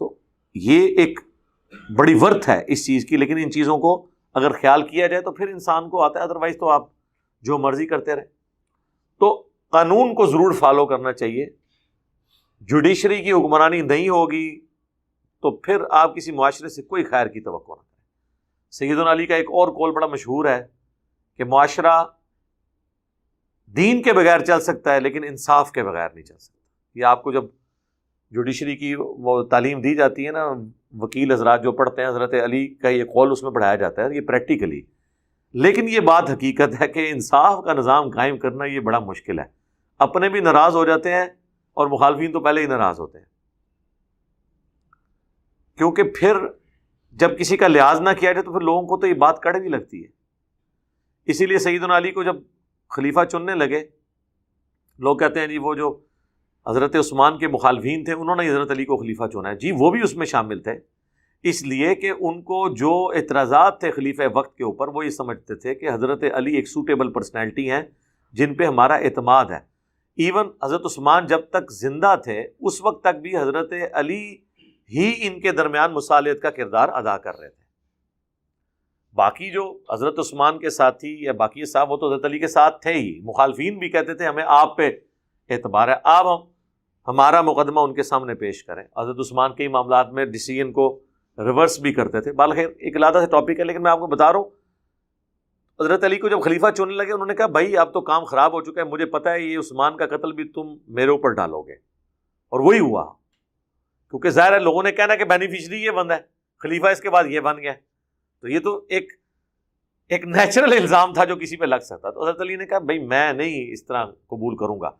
تو یہ ایک بڑی ورتھ ہے اس چیز کی، لیکن ان چیزوں کو اگر خیال کیا جائے تو پھر انسان کو آتا ہے، ادروائز تو آپ جو مرضی کرتے رہیں. تو قانون کو ضرور فالو کرنا چاہیے. جوڈیشری کی حکمرانی نہیں ہوگی تو پھر آپ کسی معاشرے سے کوئی خیر کی توقع نہ کریں. سیدنا علی کا ایک اور قول بڑا مشہور ہے کہ معاشرہ دین کے بغیر چل سکتا ہے لیکن انصاف کے بغیر نہیں چل سکتا. یہ آپ کو جب جوڈیشری کی وہ تعلیم دی جاتی ہے نا، وکیل حضرات جو پڑھتے ہیں، حضرت علی کا یہ قول اس میں پڑھایا جاتا ہے، یہ پریکٹیکلی. لیکن یہ بات حقیقت ہے کہ انصاف کا نظام قائم کرنا یہ بڑا مشکل ہے. اپنے بھی ناراض ہو جاتے ہیں اور مخالفین تو پہلے ہی ناراض ہوتے ہیں، کیونکہ پھر جب کسی کا لحاظ نہ کیا جائے تو پھر لوگوں کو تو یہ بات کڑوی لگتی ہے. اسی لیے سیدنا علی کو جب خلیفہ چننے لگے، لوگ کہتے ہیں جی وہ جو حضرت عثمان کے مخالفین تھے انہوں نے حضرت علی کو خلیفہ چنا ہے. جی وہ بھی اس میں شامل تھے، اس لیے کہ ان کو جو اعتراضات تھے خلیفہ وقت کے اوپر، وہ یہ سمجھتے تھے کہ حضرت علی ایک سوٹیبل پرسنالٹی ہیں جن پہ ہمارا اعتماد ہے. ایون حضرت عثمان جب تک زندہ تھے اس وقت تک بھی حضرت علی ہی ان کے درمیان مصالحت کا کردار ادا کر رہے تھے. باقی جو حضرت عثمان کے ساتھی یا باقی صاحب وہ تو حضرت علی کے ساتھ تھے ہی. مخالفین بھی کہتے تھے ہمیں آپ پہ اعتبار ہے، آپ ہمارا مقدمہ ان کے سامنے پیش کریں. حضرت عثمان کے معاملات میں ڈیسیژن کو ریورس بھی کرتے تھے. بالخیر ایک علیحدہ سے ٹاپک ہے، لیکن میں آپ کو بتا رہا ہوں حضرت علی کو جب خلیفہ چننے لگے انہوں نے کہا بھائی اب تو کام خراب ہو چکا ہے، مجھے پتہ ہے یہ عثمان کا قتل بھی تم میرے اوپر ڈالو گے. اور وہی ہوا، کیونکہ ظاہر ہے لوگوں نے کہنا کہ بینیفیشری یہ بندہ ہے، خلیفہ اس کے بعد یہ بن گیا. تو یہ تو ایک نیچرل الزام تھا جو کسی پہ لگ سکتا. تو حضرت علی نے کہا بھائی میں نہیں اس طرح قبول کروں گا.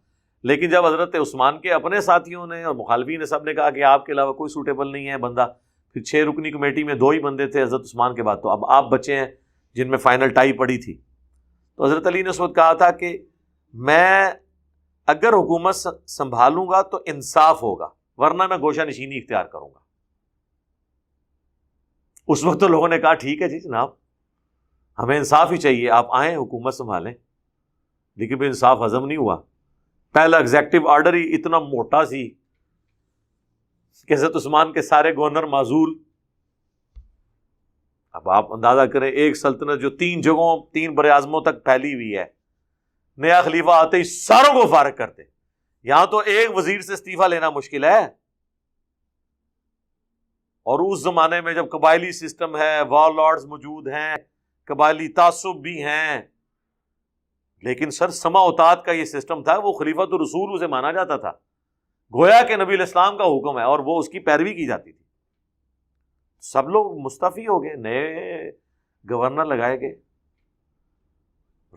لیکن جب حضرت عثمان کے اپنے ساتھیوں نے اور مخالفین نے سب نے کہا کہ آپ کے علاوہ کوئی سوٹیبل نہیں ہے بندہ، پھر 6 رکنی کمیٹی میں 2 ہی بندے تھے حضرت عثمان کے بعد، تو اب آپ بچے ہیں جن میں فائنل ٹائی پڑی تھی. تو حضرت علی نے اس وقت کہا تھا کہ میں اگر حکومت سنبھالوں گا تو انصاف ہوگا، ورنہ میں گوشہ نشینی اختیار کروں گا. اس وقت تو لوگوں نے کہا ٹھیک ہے جی جناب ہمیں انصاف ہی چاہیے، آپ آئیں حکومت سنبھالیں. لیکن پھر انصاف ہضم نہیں ہوا. پہلا ایگزیکٹو آرڈر ہی اتنا موٹا سی کہ حضرت عثمان کے سارے گورنر معزول، اب آپ اندازہ کریں ایک سلطنت جو 3 جگہوں 3 بر اعظموں تک پھیلی ہوئی ہے، نیا خلیفہ آتے ہی ساروں کو فارغ کرتے. یہاں تو ایک وزیر سے استعفیٰ لینا مشکل ہے. اور اس زمانے میں جب قبائلی سسٹم ہے، وار لارڈز موجود ہیں، قبائلی تعصب بھی ہیں، لیکن سر سما اوتاد کا یہ سسٹم تھا، وہ خلیفۃ الرسول اسے مانا جاتا تھا، گویا کہ نبی الاسلام کا حکم ہے اور وہ اس کی پیروی کی جاتی تھی. سب لوگ مستعفی ہو گئے، نئے گورنر لگائے گئے،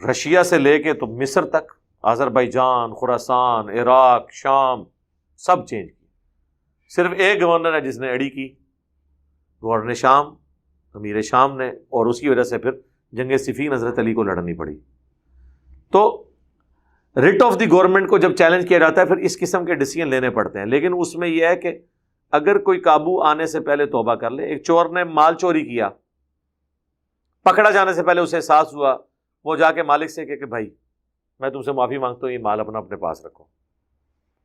رشیا سے لے کے تو مصر تک، آذربائیجان، خراسان، عراق، شام، سب چینج کیے. صرف ایک گورنر ہے جس نے اڑی کی، گورنر شام، امیر شام نے، اور اس کی وجہ سے پھر جنگ صفین حضرت علی کو لڑنی پڑی. تو ریٹ آف دی گورنمنٹ کو جب چیلنج کیا جاتا ہے پھر اس قسم کے ڈیسیژن لینے پڑتے ہیں، لیکن اس میں یہ ہے کہ اگر کوئی قابو آنے سے پہلے توبہ کر لے. ایک چور نے مال چوری کیا، پکڑا جانے سے پہلے اسے احساس ہوا، وہ جا کے مالک سے کہ بھائی میں تم سے معافی مانگتا ہوں، یہ مال اپنے پاس رکھو.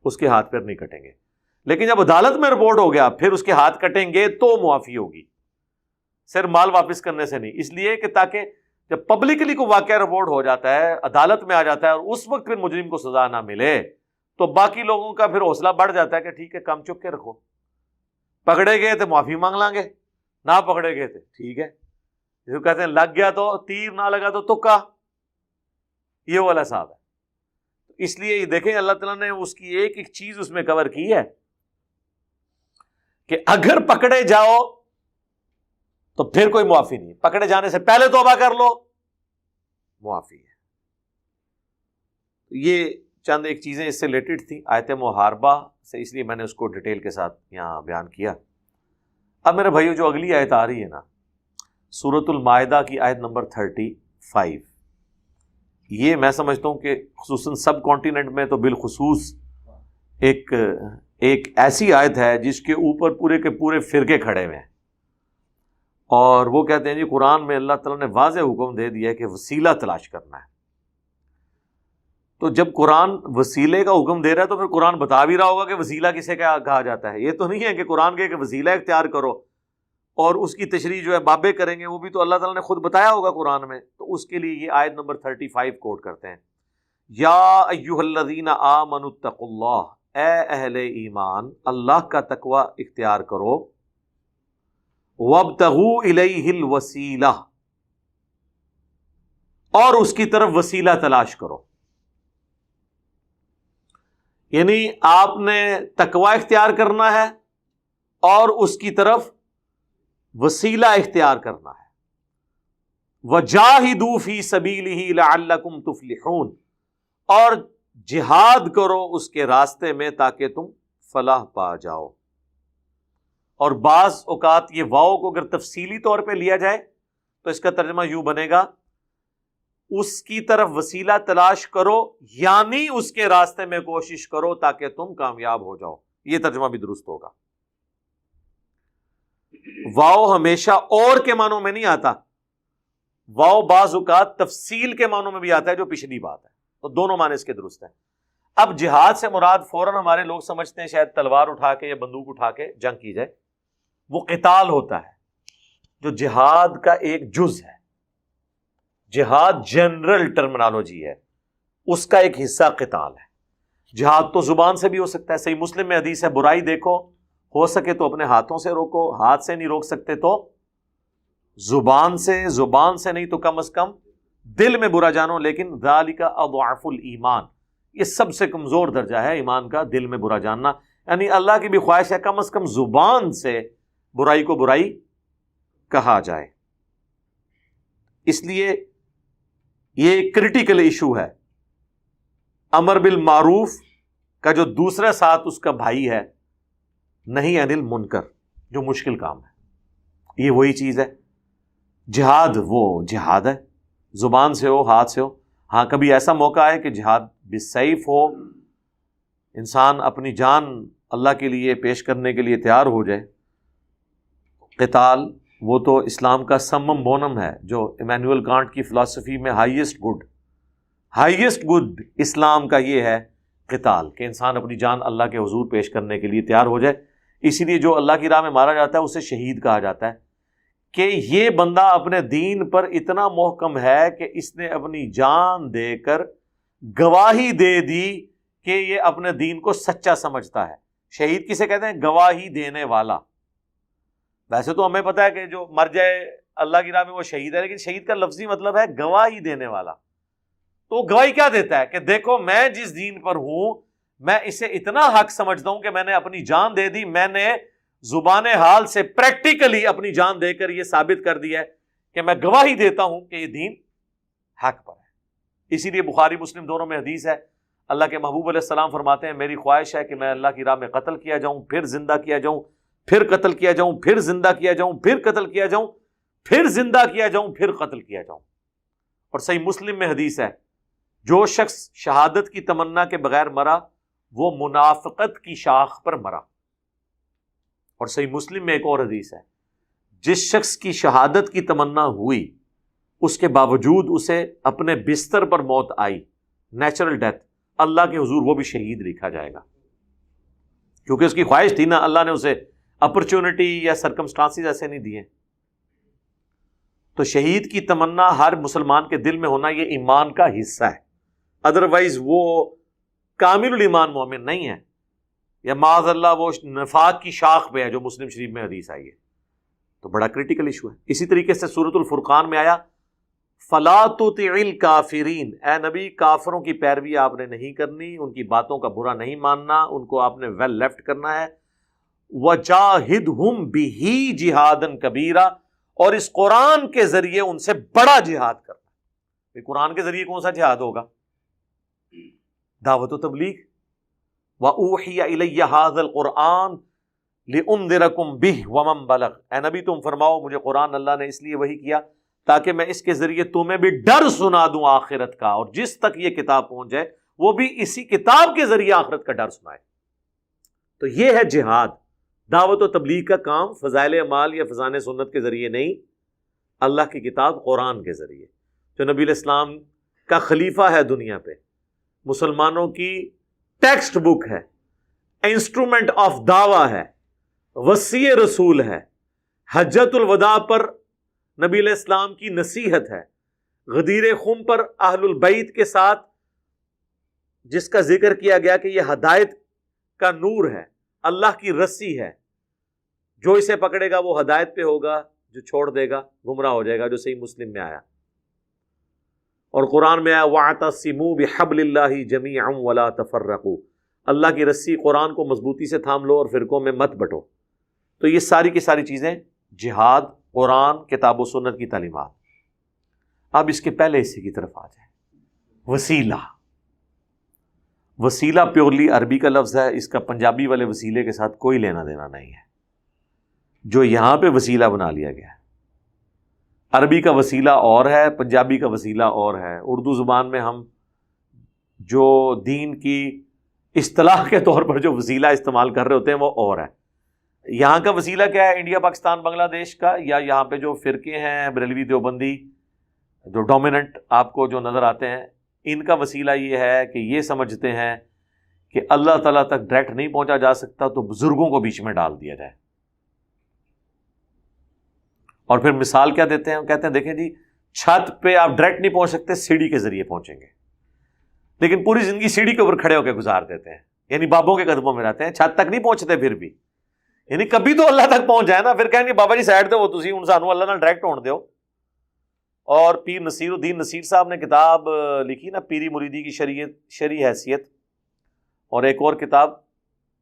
اس کے ہاتھ پیر نہیں کٹیں گے. لیکن جب عدالت میں رپورٹ ہو گیا پھر اس کے ہاتھ کٹیں گے تو معافی ہوگی، صرف مال واپس کرنے سے نہیں. اس لیے کہ تاکہ جب پبلکلی کو واقعہ رپورٹ ہو جاتا ہے، عدالت میں آ جاتا ہے، اور اس وقت پھر مجرم کو سزا نہ ملے تو باقی لوگوں کا پھر حوصلہ بڑھ جاتا ہے کہ ٹھیک ہے کام چپ کے رکھو، پکڑے گئے تو معافی مانگ لیں گے، نہ پکڑے گئے تو ٹھیک ہے. جو کہتے ہیں لگ گیا تو تیر، نہ لگا تو تکا، یہ والا صاحب ہے. اس لیے یہ دیکھیں اللہ تعالیٰ نے اس کی ایک ایک چیز اس میں کور کی ہے کہ اگر پکڑے جاؤ تو پھر کوئی معافی نہیں، پکڑے جانے سے پہلے توبہ کر لو، معافی ہے. یہ چند ایک چیزیں اس سے ریلیٹڈ تھیں آیت محاربہ سے، اس لیے میں نے اس کو ڈیٹیل کے ساتھ یہاں بیان کیا. اب میرے بھائیو جو اگلی آیت آ رہی ہے نا، سورۃ المائدہ کی آیت نمبر 35، یہ میں سمجھتا ہوں کہ خصوصاً سب کانٹیننٹ میں تو بالخصوص ایک ایسی آیت ہے جس کے اوپر پورے کے پورے فرقے کھڑے ہوئے ہیں. اور وہ کہتے ہیں جی قرآن میں اللہ تعالیٰ نے واضح حکم دے دیا ہے کہ وسیلہ تلاش کرنا ہے. تو جب قرآن وسیلے کا حکم دے رہا ہے تو پھر قرآن بتا بھی رہا ہوگا کہ وسیلہ کسے کیا کہا جاتا ہے. یہ تو نہیں ہے کہ قرآن کے وسیلہ اختیار کرو اور اس کی تشریح جو ہے بابے کریں گے، وہ بھی تو اللہ تعالیٰ نے خود بتایا ہوگا قرآن میں. تو اس کے لیے یہ آیت نمبر 35 کوٹ کرتے ہیں، یا ایھا الذین آمنوا اتقوا اللہ، اے اہل ایمان اللہ کا تقوی اختیار کرو، وابتغوا الیہ الوسیلہ، اور اس کی طرف وسیلہ تلاش کرو. یعنی آپ نے تقوی اختیار کرنا ہے اور اس کی طرف وسیلہ اختیار کرنا ہے. وجاہدوا فی سبیلہ لعلکم تفلحون، اور جہاد کرو اس کے راستے میں تاکہ تم فلاح پا جاؤ. اور بعض اوقات یہ واو کو اگر تفصیلی طور پہ لیا جائے تو اس کا ترجمہ یوں بنے گا، اس کی طرف وسیلہ تلاش کرو یعنی اس کے راستے میں کوشش کرو تاکہ تم کامیاب ہو جاؤ. یہ ترجمہ بھی درست ہوگا. واو ہمیشہ اور کے معنوں میں نہیں آتا، واو بعض اوقات تفصیل کے معنوں میں بھی آتا ہے جو پچھلی بات ہے. تو دونوں معنی اس کے درست ہیں. اب جہاد سے مراد فوراً ہمارے لوگ سمجھتے ہیں شاید تلوار اٹھا کے یا بندوق اٹھا کے جنگ کی جائے، وہ قتال ہوتا ہے جو جہاد کا ایک جز ہے. جہاد جنرل ٹرمنالوجی ہے، اس کا ایک حصہ قتال ہے. جہاد تو زبان سے بھی ہو سکتا ہے. صحیح مسلم میں حدیث ہے، برائی دیکھو ہو سکے تو اپنے ہاتھوں سے روکو، ہاتھ سے نہیں روک سکتے تو زبان سے، زبان سے نہیں تو کم از کم دل میں برا جانو. لیکن ذالک اضعف الایمان، یہ سب سے کمزور درجہ ہے ایمان کا، دل میں برا جاننا. یعنی اللہ کی بھی خواہش ہے کم از کم زبان سے برائی کو برائی کہا جائے. اس لیے یہ ایک کرٹیکل ایشو ہے. امر بالمعروف کا جو دوسرا ساتھ اس کا بھائی ہے، نہیں انل منکر، جو مشکل کام ہے، یہ وہی چیز ہے. جہاد وہ جہاد ہے، زبان سے ہو، ہاتھ سے ہو. ہاں کبھی ایسا موقع ہے کہ جہاد بالسیف ہو، انسان اپنی جان اللہ کے لیے پیش کرنے کے لیے تیار ہو جائے. قتال وہ تو اسلام کا سمم بونم ہے، جو ایمینوئل کانٹ کی فلسفی میں ہائیسٹ گڈ اسلام کا یہ ہے قتال، کہ انسان اپنی جان اللہ کے حضور پیش کرنے کے لیے تیار ہو جائے. اسی لیے جو اللہ کی راہ میں مارا جاتا ہے اسے شہید کہا جاتا ہے. کہ یہ بندہ اپنے دین پر اتنا محکم ہے کہ اس نے اپنی جان دے کر گواہی دے دی کہ یہ اپنے دین کو سچا سمجھتا ہے۔ شہید کسے کہتے ہیں؟ گواہی دینے والا۔ ویسے تو ہمیں پتہ ہے کہ جو مر جائے اللہ کی راہ میں وہ شہید ہے، لیکن شہید کا لفظی مطلب ہے گواہی دینے والا۔ تو گواہی کیا دیتا ہے کہ دیکھو میں جس دین پر ہوں میں اسے اتنا حق سمجھتا ہوں کہ میں نے اپنی جان دے دی، میں نے زبان حال سے پریکٹیکلی اپنی جان دے کر یہ ثابت کر دیا ہے کہ میں گواہی دیتا ہوں کہ یہ دین حق پر ہے۔ اسی لیے بخاری مسلم دونوں میں حدیث ہے، اللہ کے محبوب علیہ السلام فرماتے ہیں میری خواہش ہے کہ میں اللہ کی راہ میں قتل کیا جاؤں، پھر زندہ کیا جاؤں، پھر قتل کیا جاؤں، پھر زندہ کیا جاؤں، پھر قتل کیا جاؤں، پھر زندہ کیا جاؤں، پھر قتل کیا جاؤں۔ اور صحیح مسلم میں حدیث ہے جو شخص شہادت کی تمنا کے بغیر مرا وہ منافقت کی شاخ پر مرا۔ اور صحیح مسلم میں ایک اور حدیث ہے جس شخص کی شہادت کی تمنا ہوئی اس کے باوجود اسے اپنے بستر پر موت آئی، نیچرل ڈیتھ، اللہ کے حضور وہ بھی شہید لکھا جائے گا، کیونکہ اس کی خواہش تھی نا، اللہ نے اسے اپرچونٹی یا سرکمسٹانسز ایسے نہیں دیے۔ تو شہید کی تمنا ہر مسلمان کے دل میں ہونا یہ ایمان کا حصہ ہے، ادروائز وہ کامل الایمان مومن نہیں ہے، یا معاذ اللہ وہ نفاق کی شاخ پہ ہے جو مسلم شریف میں حدیث آئی ہے۔ تو بڑا کریٹیکل ایشو ہے۔ اسی طریقے سے سورۃ الفرقان میں آیا فَلَا تُطِعِ الْكَافِرِينَ، اے نبی کافروں کی پیروی آپ نے نہیں کرنی، ان کی باتوں کا برا نہیں ماننا، ان کو آپ نے ویل لیفٹ کرنا ہے۔ وَجَاهِدْهُمْ بِهِ جِهَادًا كَبِيرًا، اور اس قرآن کے ذریعے ان سے بڑا جہاد کرنا۔ قرآن کے ذریعے کون سا جہاد ہوگا؟ دعوت و تبلیغ۔ وَأُوحِيَ إِلَيَّ هَذَا الْقُرْآنُ لِأُنذِرَكُمْ بِهِ وَمَنْ بَلَغَ، اے نبی تم فرماؤ مجھے قرآن اللہ نے اس لیے وحی کیا تاکہ میں اس کے ذریعے تمہیں بھی ڈر سنا دوں آخرت کا، اور جس تک یہ کتاب پہنچ جائے وہ بھی اسی کتاب کے ذریعے آخرت کا ڈر سنائے۔ تو یہ ہے جہاد، دعوت و تبلیغ کا کام فضائل اعمال یا فضائل سنت کے ذریعے نہیں، اللہ کی کتاب قرآن کے ذریعے، جو نبی علیہ السلام کا خلیفہ ہے دنیا پہ، مسلمانوں کی ٹیکسٹ بک ہے، انسٹرومنٹ آف دعویٰ ہے، وصی رسول ہے، حجۃ الوداع پر نبی علیہ السلام کی نصیحت ہے، غدیر خم پر اہل البیت کے ساتھ جس کا ذکر کیا گیا کہ یہ ہدایت کا نور ہے، اللہ کی رسی ہے، جو اسے پکڑے گا وہ ہدایت پہ ہوگا، جو چھوڑ دے گا گمراہ ہو جائے گا، جو صحیح مسلم میں آیا۔ اور قرآن میں آیا وَاعْتَصِمُوا بِحَبْلِ اللَّهِ جَمِيعًا وَلَا تَفَرَّقُوا، اللہ کی رسی قرآن کو مضبوطی سے تھام لو اور فرقوں میں مت بٹو۔ تو یہ ساری کی ساری چیزیں جہاد، قرآن، کتاب و سنت کی تعلیمات۔ اب اس کے پہلے حصے کی طرف آ جائیں، وسیلہ۔ وسیلہ پیورلی عربی کا لفظ ہے، اس کا پنجابی والے وسیلے کے ساتھ کوئی لینا دینا نہیں ہے، جو یہاں پہ وسیلہ بنا لیا گیا ہے۔ عربی کا وسیلہ اور ہے، پنجابی کا وسیلہ اور ہے، اردو زبان میں ہم جو دین کی اصطلاح کے طور پر جو وسیلہ استعمال کر رہے ہوتے ہیں وہ اور ہے۔ یہاں کا وسیلہ کیا ہے؟ انڈیا، پاکستان، بنگلہ دیش کا، یا یہاں پہ جو فرقے ہیں بریلوی دیوبندی جو ڈومیننٹ آپ کو جو نظر آتے ہیں، ان کا وسیلہ یہ ہے کہ یہ سمجھتے ہیں کہ اللہ تعالیٰ تک ڈائریکٹ نہیں پہنچا جا سکتا تو بزرگوں کو بیچ میں ڈال دیا جائے۔ اور پھر مثال کیا دیتے ہیں؟ کہتے ہیں دیکھیں جی چھت پہ آپ ڈائریکٹ نہیں پہنچ سکتے، سیڑھی کے ذریعے پہنچیں گے، لیکن پوری زندگی سیڑھی کے اوپر کھڑے ہو کے گزار دیتے ہیں، یعنی بابوں کے قدموں میں رہتے ہیں، چھت تک نہیں پہنچتے پھر بھی، یعنی کبھی تو اللہ تک پہنچ جائے نا، پھر کہیں گے بابا جی سائڈ دے وہ تسی ہن سانو اللہ نال ڈائریکٹ ہون دیو۔ اور پیر نصیر الدین نصیر صاحب نے کتاب لکھی نا پیری مریدی کی شرعی حیثیت، اور ایک اور کتاب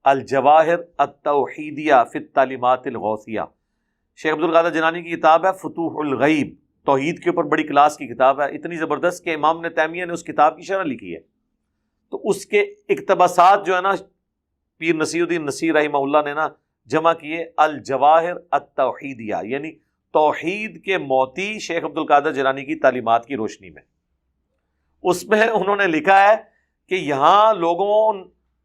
الجواہر التوحیدیہ فی التعلیمات الغوثیہ، شیخ عبد القادر جیلانی کی کتاب ہے فتوح الغیب، توحید کے اوپر بڑی کلاس کی کتاب ہے، اتنی زبردست کہ امام ابن تیمیہ نے اس کتاب کی شرح لکھی ہے۔ تو اس کے اقتباسات جو ہے نا پیر نصیر الدین نصیر رحمہ اللہ نے نا جمع کیے الجواہر التوحیدیہ، یعنی توحید کے موتی شیخ عبد القادر جیلانی کی تعلیمات کی روشنی میں۔ اس میں انہوں نے لکھا ہے کہ یہاں لوگوں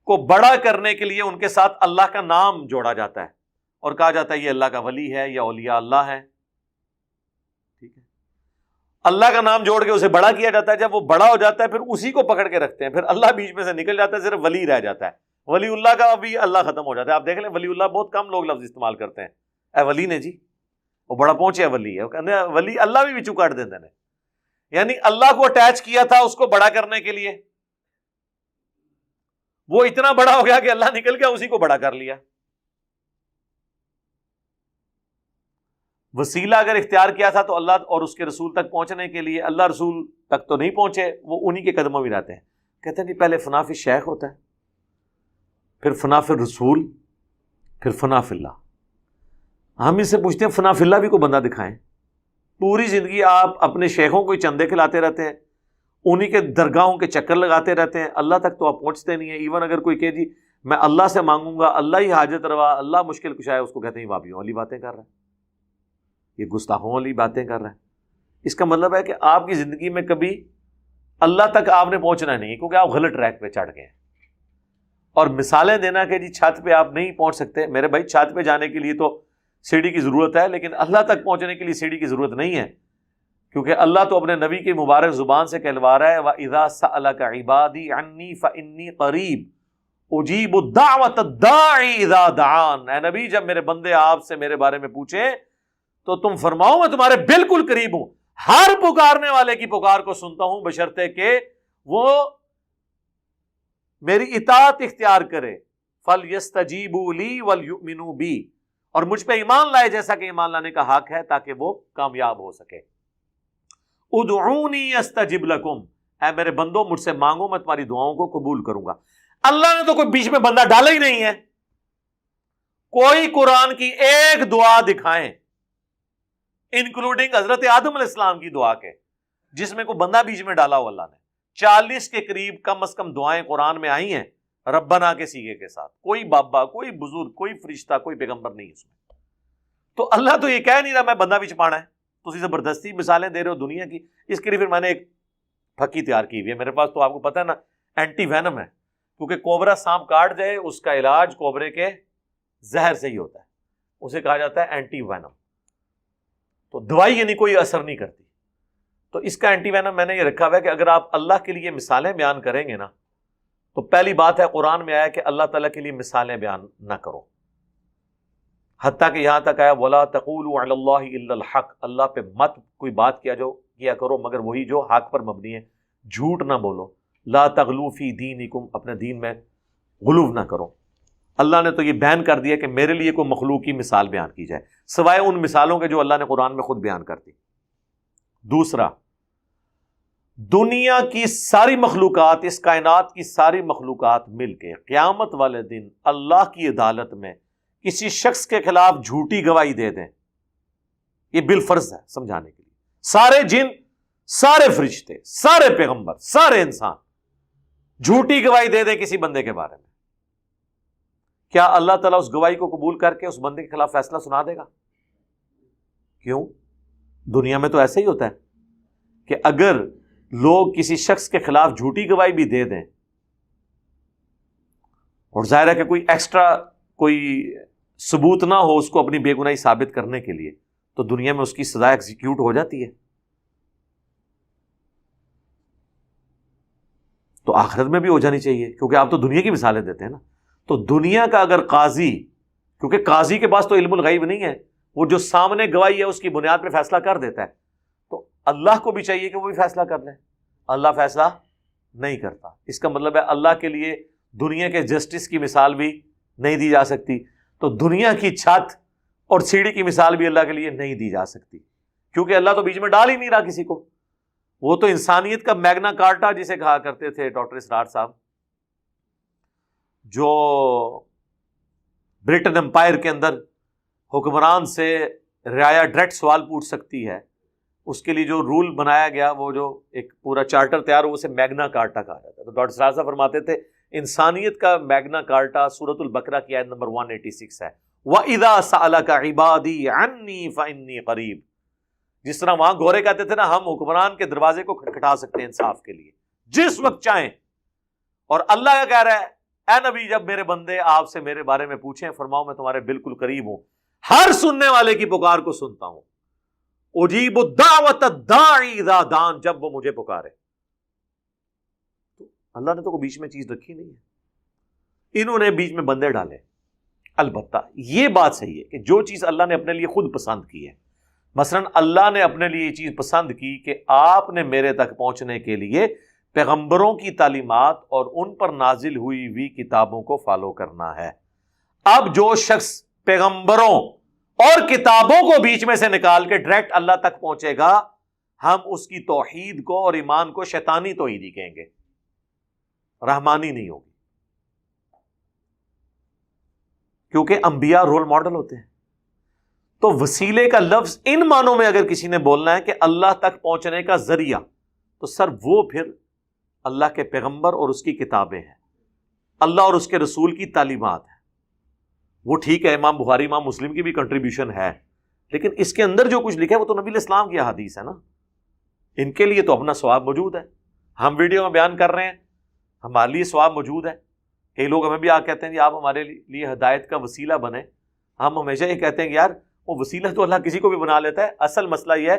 کو بڑا کرنے کے لیے ان کے ساتھ اللہ کا نام جوڑا جاتا ہے اور کہا جاتا ہے یہ اللہ کا ولی ہے یا اولیاء اللہ ہے، ٹھیک ہے، اللہ کا نام جوڑ کے اسے بڑا کیا جاتا ہے۔ جب وہ بڑا ہو جاتا ہے پھر اسی کو پکڑ کے رکھتے ہیں، پھر اللہ بیچ میں سے نکل جاتا ہے، صرف ولی رہ جاتا ہے، ولی اللہ کا بھی اللہ ختم ہو جاتا ہے۔ آپ دیکھ لیں ولی اللہ بہت کم لوگ لفظ استعمال کرتے ہیں، اے ولی نے جی، وہ بڑا پہنچیا ولی ہے، وہ کہتے ہیں ولی اللہ بھی وچوں کٹ دیندے نے، یعنی اللہ کو اٹیچ کیا تھا اس کو بڑا کرنے کے لیے، وہ اتنا بڑا ہو گیا کہ اللہ نکل گیا اسی کو بڑا کر لیا۔ وسیلہ اگر اختیار کیا تھا تو اللہ اور اس کے رسول تک پہنچنے کے لیے، اللہ رسول تک تو نہیں پہنچے، وہ انہی کے قدموں میں رہتے ہیں۔ کہتے ہیں کہ پہلے فنا فی الشیخ ہوتا ہے، پھر فنا فی الرسول، پھر فنا فی اللہ۔ ہم اس سے پوچھتے ہیں فنا فی اللہ بھی کوئی بندہ دکھائیں۔ پوری زندگی آپ اپنے شیخوں کو چندے کھلاتے رہتے ہیں، انہی کے درگاہوں کے چکر لگاتے رہتے ہیں، اللہ تک تو آپ پہنچتے نہیں ہیں۔ ایون اگر کوئی کہے جی میں اللہ سے مانگوں گا، اللہ ہی حاجت روا، اللہ مشکل کشا ہے، اس کو کہتے ہیں وابیوں والی باتیں کر رہا ہے، یہ گستاخوں والی باتیں کر رہا ہے۔ اس کا مطلب ہے کہ آپ کی زندگی میں کبھی اللہ تک آپ نے پہنچنا نہیں، کیونکہ آپ غلط ٹریک پہ چڑھ گئے ہیں۔ اور مثالیں دینا کہ جی چھت پہ آپ نہیں پہنچ سکتے، میرے بھائی چھت پہ جانے کے لیے تو سیڑھی کی ضرورت ہے، لیکن اللہ تک پہنچنے کے لیے سیڑھی کی ضرورت نہیں ہے، کیونکہ اللہ تو اپنے نبی کی مبارک زبان سے کہلوا رہا ہے وَإِذَا سَأَلَكَ عِبَادِي عَنِّي فَإِنِّي قَرِيبٌ أُجِيبُ الدَّعْوَةَ الدَّاعِ إِذَا دَعَانِ۔ اے نبی جب میرے بندے آپ سے میرے بارے میں پوچھیں تو تم فرماؤ میں تمہارے بالکل قریب ہوں، ہر پکارنے والے کی پکار کو سنتا ہوں، بشرطے کہ وہ میری اطاعت اختیار کرے۔ فَلْيَسْتَجِيبُوا لِي وَلْيُؤْمِنُوا بِي، اور مجھ پہ ایمان لائے جیسا کہ ایمان لانے کا حق ہے، تاکہ وہ کامیاب ہو سکے۔ ادعونی استجب لکم، اے میرے بندو مجھ سے مانگو میں تمہاری دعاؤں کو قبول کروں گا۔ اللہ نے تو کوئی بیچ میں بندہ ڈالا ہی نہیں ہے۔ کوئی قرآن کی ایک دعا دکھائیں انکلوڈنگ حضرت آدم علیہ السلام کی دعا کے، جس میں کوئی بندہ بیچ میں ڈالا ہو اللہ نے۔ 40 کے قریب کم از کم دعائیں قرآن میں آئی ہیں ربنا کے سیغے کے ساتھ، کوئی بابا، کوئی بزرگ، کوئی فرشتہ، کوئی پیغمبر نہیں اس میں۔ تو اللہ تو یہ کہہ نہیں رہا میں بندہ بچ پانا ہے، تو اسی زبردستی مثالیں دے رہے ہو دنیا کی۔ اس کے لیے پھر میں نے ایک پھکی تیار کی ہوئی ہے میرے پاس، تو آپ کو پتہ ہے نا اینٹی وینم ہے، کیونکہ کوبرا سانپ کاٹ جائے اس کا علاج کوبرے کے زہر سے ہی ہوتا ہے، اسے کہا جاتا ہے اینٹی وینم۔ تو دوائی یعنی کوئی اثر نہیں کرتی، تو اس کا اینٹی وینم میں نے یہ رکھا ہوا ہے کہ اگر آپ اللہ کے لیے مثالیں بیان کریں گے نا، تو پہلی بات ہے قرآن میں آیا کہ اللہ تعالیٰ کے لیے مثالیں بیان نہ کرو، حتیٰ کہ یہاں تک آیا وَلَا تَقُولُوا عَلَى اللَّهِ إِلَّا الْحَقَّ، اللہ پہ مت کوئی بات کیا کرو مگر وہی جو حق پر مبنی ہے، جھوٹ نہ بولو۔ لا تغلوا فی دینکم، اپنے دین میں غلو نہ کرو۔ اللہ نے تو یہ بیان کر دیا کہ میرے لیے کوئی مخلوق کی مثال بیان کی جائے، سوائے ان مثالوں کے جو اللہ نے قرآن میں خود بیان کر دی۔ دوسرا، دنیا کی ساری مخلوقات، اس کائنات کی ساری مخلوقات مل کے قیامت والے دن اللہ کی عدالت میں کسی شخص کے خلاف جھوٹی گواہی دے دیں، یہ بالفرض ہے سمجھانے کے لیے۔ سارے جن، سارے فرشتے، سارے پیغمبر، سارے انسان جھوٹی گواہی دے دیں کسی بندے کے بارے میں، کیا اللہ تعالیٰ اس گواہی کو قبول کر کے اس بندے کے خلاف فیصلہ سنا دے گا؟ کیوں؟ دنیا میں تو ایسا ہی ہوتا ہے کہ اگر لوگ کسی شخص کے خلاف جھوٹی گواہی بھی دے دیں، اور ظاہر ہے کہ کوئی ایکسٹرا کوئی ثبوت نہ ہو اس کو اپنی بے گناہی ثابت کرنے کے لیے، تو دنیا میں اس کی سزا ایگزیکیوٹ ہو جاتی ہے۔ تو آخرت میں بھی ہو جانی چاہیے، کیونکہ آپ تو دنیا کی مثالیں دیتے ہیں نا۔ تو دنیا کا اگر قاضی، کیونکہ قاضی کے پاس تو علم الغیب نہیں ہے، وہ جو سامنے گواہی ہے اس کی بنیاد پہ فیصلہ کر دیتا ہے، تو اللہ کو بھی چاہیے کہ وہ بھی فیصلہ کر لیں۔ اللہ فیصلہ نہیں کرتا، اس کا مطلب ہے اللہ کے لیے دنیا کے جسٹس کی مثال بھی نہیں دی جا سکتی، تو دنیا کی چھت اور سیڑھی کی مثال بھی اللہ کے لیے نہیں دی جا سکتی، کیونکہ اللہ تو بیچ میں ڈال ہی نہیں رہا کسی کو۔ وہ تو انسانیت کا میگنا کارٹا جسے کہا کرتے تھے ڈاکٹر اسرار صاحب، جو برٹن امپائر کے اندر حکمران سے رعایا ڈائریکٹ سوال پوچھ سکتی ہے، اس کے لیے جو رول بنایا گیا، وہ جو ایک پورا چارٹر تیار ہو، اسے میگنا کارٹا کہا جاتا ہے۔ تو ڈاکٹر اسرار صاحب فرماتے تھے انسانیت کا میگنا کارٹا سورۃ البقرہ کی آیت نمبر 186 ہے، وَإِذَا سَأَلَكَ عِبَادِي عَنِّي فَإِنِّي قَرِيبٌ۔ جس طرح وہاں گورے کہتے تھے نا ہم حکمران کے دروازے کو کھٹکھٹا سکتے ہیں انصاف کے لیے جس وقت چاہیں، اور اللہ کا کہہ رہا ہے اے نبی جب میرے بندے آپ سے میرے بارے میں پوچھیں فرماؤ میں تمہارے بالکل قریب ہوں، ہر سننے والے کی پکار کو سنتا ہوں، اجیب الدعوۃ الداعی اذا دعان، جب وہ مجھے پکارے۔ تو اللہ نے تو کوئی بیچ میں چیز رکھی نہیں ہے، انہوں نے بیچ میں بندے ڈالے۔ البتہ یہ بات صحیح ہے کہ جو چیز اللہ نے اپنے لیے خود پسند کی ہے مثلا اللہ نے اپنے لیے یہ چیز پسند کی کہ آپ نے میرے تک پہنچنے کے لیے پیغمبروں کی تعلیمات اور ان پر نازل ہوئی ہوئی کتابوں کو فالو کرنا ہے۔ اب جو شخص پیغمبروں اور کتابوں کو بیچ میں سے نکال کے ڈائریکٹ اللہ تک پہنچے گا، ہم اس کی توحید کو اور ایمان کو شیطانی توحید ہی کہیں گے، رحمانی نہیں ہوگی، کیونکہ انبیاء رول ماڈل ہوتے ہیں۔ تو وسیلے کا لفظ ان معنوں میں اگر کسی نے بولنا ہے کہ اللہ تک پہنچنے کا ذریعہ، تو سر وہ پھر اللہ کے پیغمبر اور اس کی کتابیں ہیں، اللہ اور اس کے رسول کی تعلیمات ہیں۔ وہ ٹھیک ہے، امام بخاری امام مسلم کی بھی کنٹریبیوشن ہے، لیکن اس کے اندر جو کچھ لکھا ہے وہ تو نبی علیہ السلام کی احادیث ہے نا، ان کے لیے تو اپنا ثواب موجود ہے۔ ہم ویڈیو میں بیان کر رہے ہیں، ہمارے لیے ثواب موجود ہے۔ کئی لوگ ہمیں بھی آ کہتے ہیں جی آپ ہمارے لیے ہدایت کا وسیلہ بنے، ہم ہمیشہ یہ کہتے ہیں کہ یار وہ وسیلہ تو اللہ کسی کو بھی بنا لیتا ہے، اصل مسئلہ یہ ہے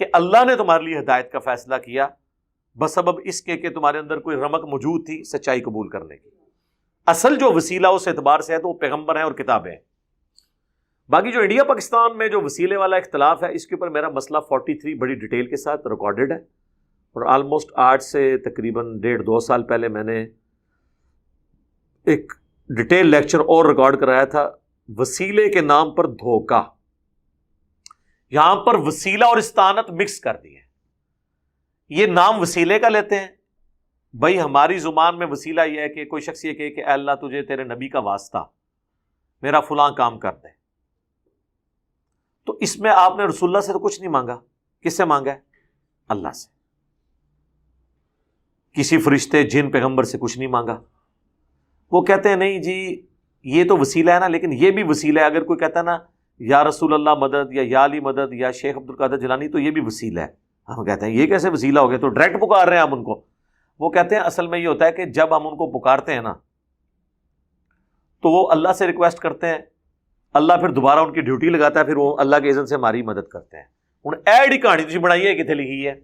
کہ اللہ نے تمہارے لیے ہدایت کا فیصلہ کیا بسبب اس کے کہ تمہارے اندر کوئی رمق موجود تھی سچائی قبول کرنے کی۔ اصل جو وسیلہ اس اعتبار سے ہے تو وہ پیغمبر ہیں اور کتابیں ہیں۔ باقی جو انڈیا پاکستان میں جو وسیلے والا اختلاف ہے، اس کے اوپر میرا مسئلہ 43 بڑی ڈیٹیل کے ساتھ ریکارڈڈ ہے، اور آلموسٹ آج سے تقریباً 1.5-2 سال پہلے میں نے ایک ڈیٹیل لیکچر اور ریکارڈ کرایا تھا، وسیلے کے نام پر دھوکہ۔ یہاں پر وسیلہ اور استعانت مکس کر دی ہے۔ یہ نام وسیلے کا لیتے ہیں، بھائی ہماری زبان میں وسیلہ یہ ہے کہ کوئی شخص یہ کہے کہ اے اللہ تجھے تیرے نبی کا واسطہ، میرا فلاں کام کر دے، تو اس میں آپ نے رسول اللہ سے تو کچھ نہیں مانگا، کس سے مانگا ہے؟ اللہ سے۔ کسی فرشتے جن پیغمبر سے کچھ نہیں مانگا۔ وہ کہتے ہیں نہیں جی یہ تو وسیلہ ہے نا، لیکن یہ بھی وسیلہ ہے۔ اگر کوئی کہتا ہے نا یا رسول اللہ مدد، یا علی مدد، یا شیخ عبد القادر جیلانی، تو یہ بھی وسیلہ ہے۔ ہم کہتے ہیں یہ کیسے وسیلہ ہو گیا، تو ڈائریکٹ پکار رہے ہیں ہم ان کو۔ وہ کہتے ہیں اصل میں یہ ہوتا ہے کہ جب ہم ان کو پکارتے ہیں نا تو وہ اللہ سے ریکویسٹ کرتے ہیں، اللہ پھر دوبارہ ان کی ڈیوٹی لگاتا ہے، پھر وہ اللہ کے اذن سے ہماری مدد کرتے ہیں۔ ہوں ایڈ ہی کہانی تھی بنائی ہے کتنے لکھی ہے،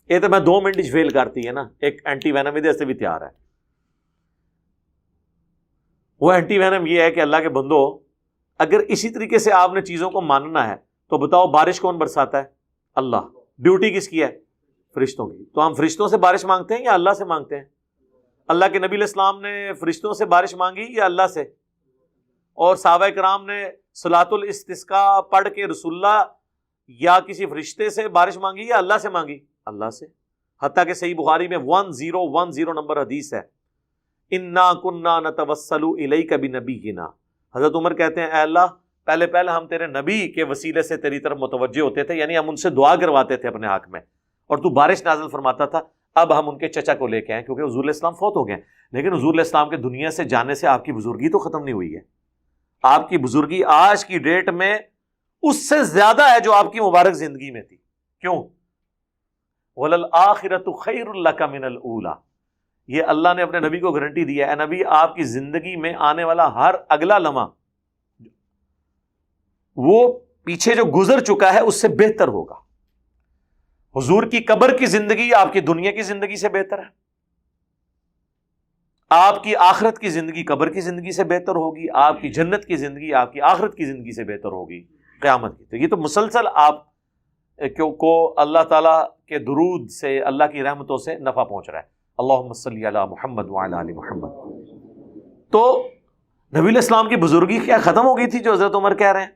یہ تو میں 2 منٹ فیل کرتی ہے نا، ایک اینٹی وینم ادھر سے بھی تیار ہے۔ وہ اینٹی وینم یہ ہے کہ اللہ کے بندو، اگر اسی طریقے سے آپ نے چیزوں کو ماننا ہے تو بتاؤ بارش کون برساتا ہے؟ اللہ۔ ڈیوٹی کس کی ہے؟ فرشتوں کی۔ تو ہم فرشتوں سے بارش مانگتے ہیں یا اللہ سے مانگتے ہیں؟ اللہ کے نبی علیہ السلام نے فرشتوں سے بارش مانگی یا اللہ سے؟ اور صحابہ کرام نے صلاۃ الاستسقاء پڑھ کے رسول اللہ یا کسی فرشتے سے بارش مانگی یا اللہ سے مانگی؟ اللہ سے۔ حتیٰ کہ صحیح بخاری میں 1010 نمبر حدیث ہے، انا کنا نتوسل الیک بنبینا۔ حضرت عمر کہتے ہیں اے اللہ پہلے ہم تیرے نبی کے وسیلے سے تیری طرف متوجہ ہوتے تھے، یعنی ہم ان سے دعا کرواتے تھے اپنے حق میں، اور تو بارش نازل فرماتا تھا۔ اب ہم ان کے چچا کو لے کے آئے کیونکہ حضور علیہ السلام فوت ہو گئے، لیکن حضور علیہ السلام کے دنیا سے جانے سے آپ کی بزرگی تو ختم نہیں ہوئی ہے۔ آپ کی بزرگی آج کی ڈیٹ میں اس سے زیادہ ہے جو آپ کی مبارک زندگی میں تھی۔ کیوں؟ وَلَلْآخِرَةُ خَيْرٌ لَكَ مِنَ الْأُولَى۔ یہ اللہ نے اپنے نبی کو گارنٹی دی ہے، اے نبی آپ کی زندگی میں آنے والا ہر اگلا لمحہ وہ پیچھے جو گزر چکا ہے اس سے بہتر ہوگا۔ حضور کی قبر کی زندگی آپ کی دنیا کی زندگی سے بہتر ہے، آپ کی آخرت کی زندگی قبر کی زندگی سے بہتر ہوگی، آپ کی جنت کی زندگی آپ کی آخرت کی زندگی سے بہتر ہوگی قیامت کی۔ تو یہ تو مسلسل آپ کو اللہ تعالیٰ کے درود سے، اللہ کی رحمتوں سے نفع پہنچ رہا ہے۔ اللہم صلی علی محمد وعلی آل محمد۔ تو نبی علیہ السلام کی بزرگی کیا ختم ہو گئی تھی جو حضرت عمر کہہ رہے ہیں؟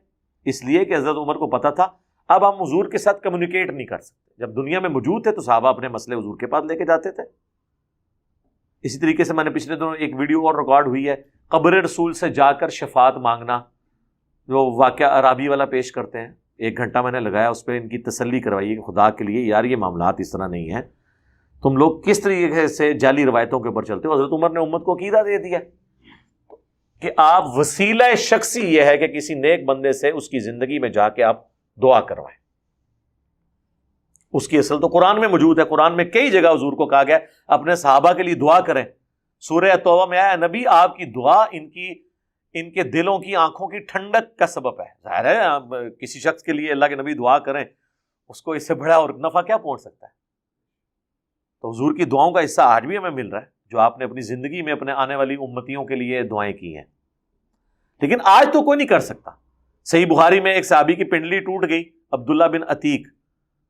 اس لیے کہ حضرت عمر کو پتا تھا اب ہم حضور کے ساتھ کمیونیکیٹ نہیں کر سکتے۔ جب دنیا میں موجود تھے تو صحابہ اپنے مسئلے حضور کے پاس لے کے جاتے تھے۔ اسی طریقے سے میں نے پچھلے دنوں ایک ویڈیو اور ریکارڈ ہوئی ہے، قبر رسول سے جا کر شفاعت مانگنا، جو واقعہ عرابی والا پیش کرتے ہیں۔ 1 گھنٹہ میں نے لگایا اس پہ، ان کی تسلی کروائی کہ خدا کے لیے یار یہ معاملات اس طرح نہیں ہیں، تم لوگ کس طریقے سے جعلی روایتوں کے اوپر چلتے ہو۔ حضرت عمر نے امت کو عقیدہ دے دیا کہ آپ وسیلہ شخصی یہ ہے کہ کسی نیک بندے سے اس کی زندگی میں جا کے آپ دعا کروائیں۔ اس کی اصل تو قرآن میں موجود ہے، قرآن میں کئی جگہ حضور کو کہا گیا اپنے صحابہ کے لیے دعا کریں۔ سورہ توبہ میں آیا نبی آپ کی دعا ان کے دلوں کی آنکھوں کی ٹھنڈک کا سبب ہے۔ ظاہر ہے آپ کسی شخص کے لیے اللہ کے نبی دعا کریں، اس کو اس سے بڑا اور نفع کیا پہنچ سکتا ہے؟ تو حضور کی دعاؤں کا حصہ آج بھی ہمیں مل رہا ہے، جو آپ نے اپنی زندگی میں اپنے آنے والی امتیوں کے لیے دعائیں کی ہیں۔ لیکن آج تو کوئی نہیں کر سکتا، صحیح بخاری میں ایک صحابی کی پنڈلی ٹوٹ گئی، عبداللہ بن عتیق،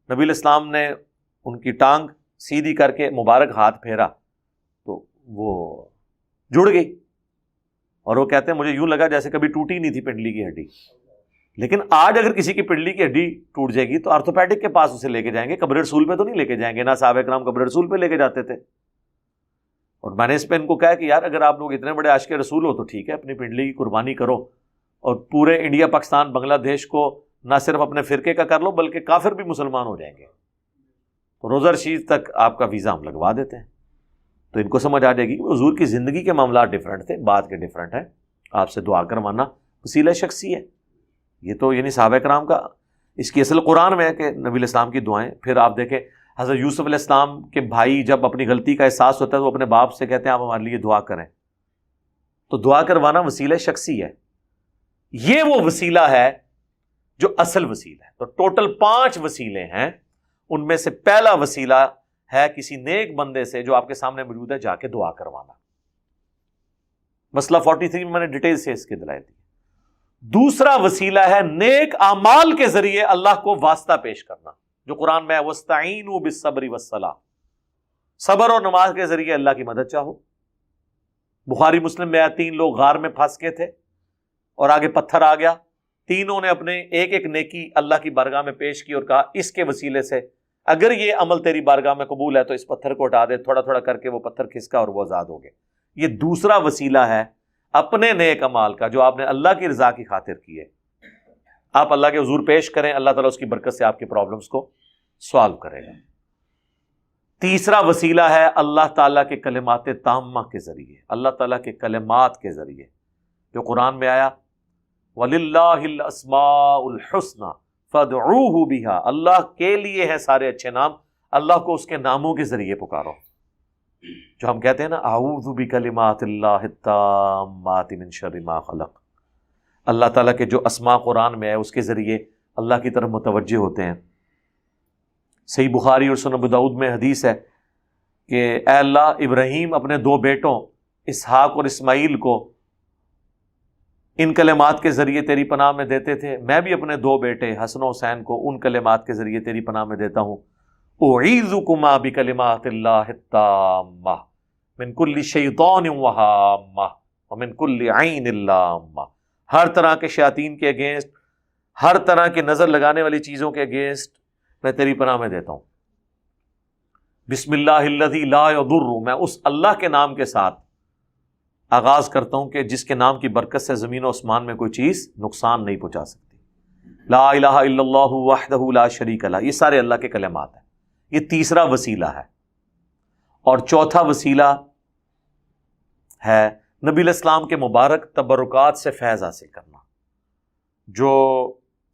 نبی علیہ السلام نے ان کی ٹانگ سیدھی کر کے مبارک ہاتھ پھیرا تو وہ جڑ گئی، اور وہ کہتے ہیں مجھے یوں لگا جیسے کبھی ٹوٹی نہیں تھی پنڈلی کی ہڈی۔ لیکن آج اگر کسی کی پنڈلی کی ہڈی ٹوٹ جائے گی تو آرتھوپیڈک کے پاس اسے لے کے جائیں گے، قبر رسول پہ تو نہیں لے کے جائیں گے، نہ صحابہ کرام قبر رسول پہ لے کے جاتے تھے۔ اور میں نے اس پہ ان کو کہا کہ یار اگر آپ لوگ اتنے بڑے عاشق رسول ہو تو ٹھیک ہے، اپنی پنڈلی کی قربانی کرو اور پورے انڈیا، پاکستان، بنگلہ دیش کو نہ صرف اپنے فرقے کا کر لو بلکہ کافر بھی مسلمان ہو جائیں گے، تو روزہ رشید تک آپ کا ویزا ہم لگوا دیتے ہیں۔ تو ان کو سمجھ آ جائے گی کہ حضور کی زندگی کے معاملات ڈیفرنٹ تھے، بات کے ڈیفرنٹ ہے۔ آپ سے دعا کروانا وسیلہ شخصی ہے، یہ تو یعنی صحابہ کرام کا، اس کی اصل قرآن میں ہے کہ نبی علیہ السلام کی دعائیں۔ پھر آپ دیکھیں حضرت یوسف علیہ السلام کے بھائی جب اپنی غلطی کا احساس ہوتا ہے تو وہ اپنے باپ سے کہتے ہیں آپ ہمارے لیے دعا کریں، تو دعا کروانا وسیلہ شخصی ہے۔ یہ وہ وسیلہ ہے جو اصل وسیلہ ہے۔ تو ٹوٹل 5 وسیلے ہیں، ان میں سے پہلا وسیلہ ہے کسی نیک بندے سے جو آپ کے سامنے موجود ہے جا کے دعا کروانا۔ مسئلہ 43 میں نے ڈیٹیل سے اس کی دلائل دی۔ دوسرا وسیلہ ہے نیک اعمال کے ذریعے اللہ کو واسطہ پیش کرنا، جو قرآن میں ہے وَاسْتَعِینُوا بِالصَّبْرِ وَالصَّلَاةِ، صبر اور نماز کے ذریعے اللہ کی مدد چاہو۔ بخاری مسلم میں 3 لوگ غار میں پھنس کے تھے اور آگے پتھر آ گیا، تینوں نے اپنے ایک ایک نیکی اللہ کی بارگاہ میں پیش کی اور کہا اس کے وسیلے سے اگر یہ عمل تیری بارگاہ میں قبول ہے تو اس پتھر کو ہٹا دے۔ تھوڑا تھوڑا کر کے وہ پتھر کھسکا اور وہ آزاد ہو گئے۔ یہ دوسرا وسیلہ ہے اپنے نیک اعمال کا جو آپ نے اللہ کی رضا کی خاطر کیے، آپ اللہ کے حضور پیش کریں، اللہ تعالیٰ اس کی برکت سے آپ کی پرابلمس کو سوالو کرے گا۔ تیسرا وسیلہ ہے اللہ تعالیٰ کے کلمات تامہ کے ذریعے، اللہ تعالیٰ کے کلمات کے ذریعے، جو قرآن میں آیا وَلِلَّهِ الْأَسْمَاءُ الْحُسْنَى فَادْعُوهُ بِهَا، اللہ کے لیے ہیں سارے اچھے نام، اللہ کو اس کے ناموں کے ذریعے پکارو۔ جو ہم کہتے ہیں نا اعوذ بکلمات اللہ التامات من شر ما خلق، اللہ تعالیٰ کے جو اسماء قرآن میں ہے اس کے ذریعے اللہ کی طرف متوجہ ہوتے ہیں۔ صحیح بخاری اور سنن ابو داؤد میں حدیث ہے کہ اے اللہ، ابراہیم اپنے 2 بیٹوں اسحاق اور اسماعیل کو ان کلمات کے ذریعے تیری پناہ میں دیتے تھے، میں بھی اپنے 2 بیٹے حسن و حسین کو ان کلمات کے ذریعے تیری پناہ میں دیتا ہوں۔ اعیذکما بکلمات اللہ التامہ من کل شیطان وہامہ ومن کل عین لامہ، ہر طرح کے شیاطین کے اگینسٹ، ہر طرح کی نظر لگانے والی چیزوں کے اگینسٹ میں تیری پناہ میں دیتا ہوں۔ بسم اللہ الذی لا یضر، میں اس اللہ کے نام کے ساتھ آغاز کرتا ہوں کہ جس کے نام کی برکت سے زمین و آسمان میں کوئی چیز نقصان نہیں پہنچا سکتی۔ لا الہ الا اللہ وحدہ لا شریک لہ، یہ سارے اللہ کے کلمات ہیں۔ یہ تیسرا وسیلہ ہے۔ اور چوتھا وسیلہ ہے نبی علیہ السلام کے مبارک تبرکات سے فیض حاصل کرنا، جو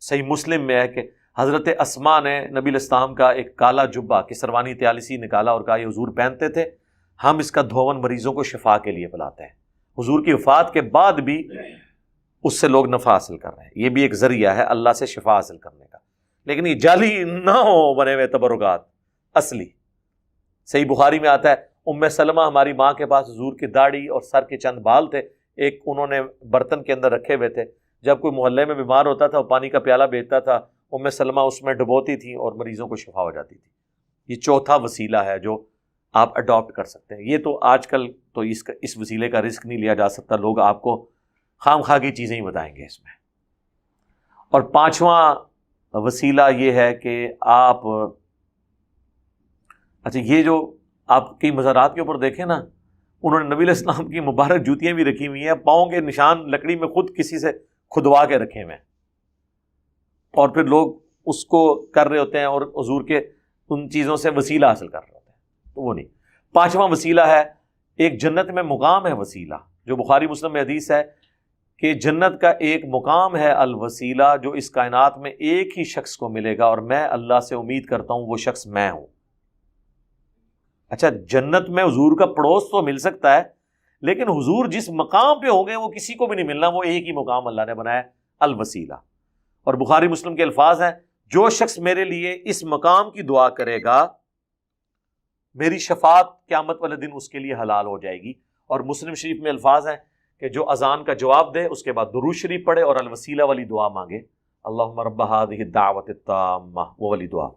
صحیح مسلم میں ہے کہ حضرت اسماء نے نبی علیہ السلام کا ایک کالا جبہ کسروانی طیالسی نکالا اور کہا یہ حضور پہنتے تھے، ہم اس کا دھون مریضوں کو شفا کے لیے پلاتے ہیں۔ حضور کی وفات کے بعد بھی اس سے لوگ نفع حاصل کر رہے ہیں، یہ بھی ایک ذریعہ ہے اللہ سے شفا حاصل کرنے کا، لیکن یہ جعلی نہ ہو بنے ہوئے تبرکات، اصلی۔ صحیح بخاری میں آتا ہے ام سلمہ ہماری ماں کے پاس حضور کی داڑھی اور سر کے چند بال تھے، ایک انہوں نے برتن کے اندر رکھے ہوئے تھے، جب کوئی محلے میں بیمار ہوتا تھا وہ پانی کا پیالہ بیچتا تھا، ام سلمہ اس میں ڈبوتی تھی اور مریضوں کو شفا ہو جاتی تھی۔ یہ چوتھا وسیلہ ہے جو آپ اڈاپٹ کر سکتے ہیں۔ یہ تو آج کل تو اس وسیلے کا رسک نہیں لیا جا سکتا، لوگ آپ کو خام خواہ کی چیزیں ہی بتائیں گے اس میں۔ اور پانچواں وسیلہ یہ ہے کہ آپ، اچھا یہ جو آپ کی مزارات کے اوپر دیکھیں نا، انہوں نے نبی علیہ السلام کی مبارک جوتیاں بھی رکھی ہوئی ہیں، پاؤں کے نشان لکڑی میں خود کسی سے کھدوا کے رکھے ہوئے ہیں، اور پھر لوگ اس کو کر رہے ہوتے ہیں اور حضور کے ان چیزوں سے وسیلہ حاصل کر رہے ہوتے ہیں، تو وہ نہیں۔ پانچواں وسیلہ ہے ایک جنت میں مقام ہے وسیلہ، جو بخاری مسلم میں حدیث ہے کہ جنت کا ایک مقام ہے الوسیلہ، جو اس کائنات میں ایک ہی شخص کو ملے گا اور میں اللہ سے امید کرتا ہوں وہ شخص میں ہوں۔ اچھا جنت میں حضور کا پڑوس تو مل سکتا ہے، لیکن حضور جس مقام پہ ہوں گے وہ کسی کو بھی نہیں ملنا، وہ ایک ہی مقام اللہ نے بنایا الوسیلہ۔ اور بخاری مسلم کے الفاظ ہیں جو شخص میرے لیے اس مقام کی دعا کرے گا میری شفاعت قیامت والے دن اس کے لیے حلال ہو جائے گی۔ اور مسلم شریف میں الفاظ ہیں کہ جو اذان کا جواب دے اس کے بعد درود شریف پڑھے اور الوسیلہ والی دعا مانگے، اللہم رب ہذہ الدعوۃ التامہ، وہ والی دعا،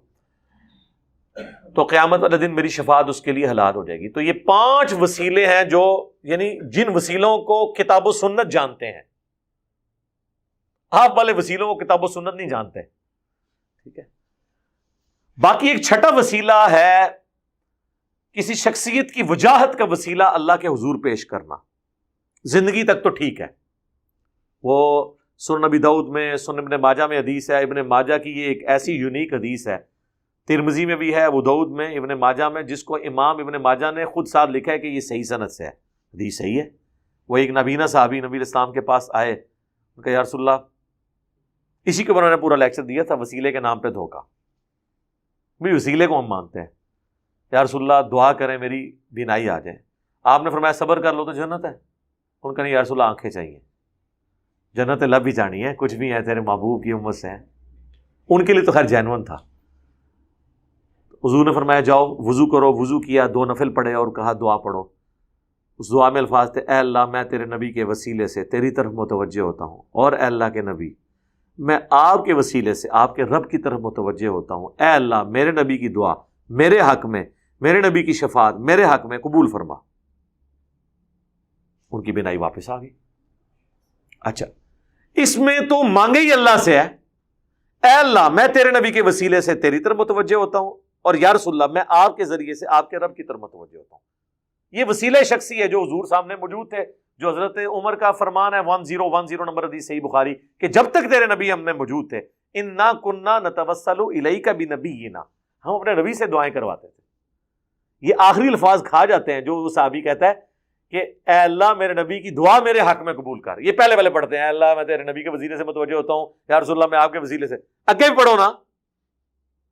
تو قیامت والے دن میری شفاعت اس کے لیے حلال ہو جائے گی۔ تو یہ 5 وسیلے ہیں جو یعنی جن وسیلوں کو کتاب و سنت جانتے ہیں، آپ والے وسیلوں کو کتاب و سنت نہیں جانتے، ٹھیک ہے۔ باقی ایک چھٹا وسیلہ ہے کسی شخصیت کی وجاہت کا وسیلہ اللہ کے حضور پیش کرنا، زندگی تک تو ٹھیک ہے، وہ سنن نبی داؤد میں، سنن ابن ماجہ میں حدیث ہے، ابن ماجہ کی یہ ایک ایسی یونیک حدیث ہے، ترمذی میں بھی ہے، ابو داؤد میں، ابن ماجہ میں، جس کو امام ابن ماجہ نے خود ساتھ لکھا ہے کہ یہ صحیح سند سے ہے، حدیث صحیح ہے۔ وہ ایک نابینا صحابی نبی الاسلام کے پاس آئے، ان کا یا رسول اللہ، اسی کے اوپر انہوں نے پورا لیکچر دیا تھا، وسیلے کے نام پہ دھوکا، بھی وسیلے کو ہم مانتے ہیں، یا رسول اللہ دعا کریں میری بینائی آ جائے، آپ نے فرمایا صبر کر لو تو جنت ہے، ان کا نہیں یا رسول اللہ آنکھیں چاہیے، جنت لب بھی جانی ہے، کچھ بھی ہے تیرے محبوب کی امت سے ہیں، ان کے لیے تو خیر جینون تھا۔ حضور نے فرمایا جاؤ وضو کرو، وضو کیا، 2 نفل پڑھے اور کہا دعا پڑھو، اس دعا میں الفاظ تھے، اے اللہ میں تیرے نبی کے وسیلے سے تیری طرف متوجہ ہوتا ہوں، اور اے اللہ کے نبی میں آپ کے وسیلے سے آپ کے رب کی طرف متوجہ ہوتا ہوں، اے اللہ میرے نبی کی دعا میرے حق میں، میرے نبی کی شفاعت میرے حق میں قبول فرما۔ ان کی بینائی واپس آ گئی۔ اچھا، اس میں تو مانگے ہی اللہ سے ہے، اے اللہ میں تیرے نبی کے وسیلے سے تیری طرف متوجہ ہوتا ہوں، اور یا رسول اللہ میں آپ کے ذریعے سے آپ کے رب کی طرف متوجہ ہوتا ہوں۔ یہ وسیلہ شخصی ہے جو حضور سامنے موجود تھے، جو حضرت عمر کا فرمان ہے 1010 نمبر حدیث صحیح بخاری، کہ جب تک تیرے نبی ہم میں موجود تھے، انا کننا نتوسل الیک بنبینا، ہم اپنے نبی سے دعائیں کرواتے تھے۔ یہ آخری الفاظ کھا جاتے ہیں جو وہ صحابی کہتا ہے کہ اے اللہ میرے نبی کی دعا میرے حق میں قبول کر، یہ پہلے پڑھتے ہیں، اے اللہ میں تیرے نبی کے وسیلے سے متوجہ ہوتا ہوں، یا رسول اللہ میں آپ کے وسیلے سے، آگے بھی پڑھو نا،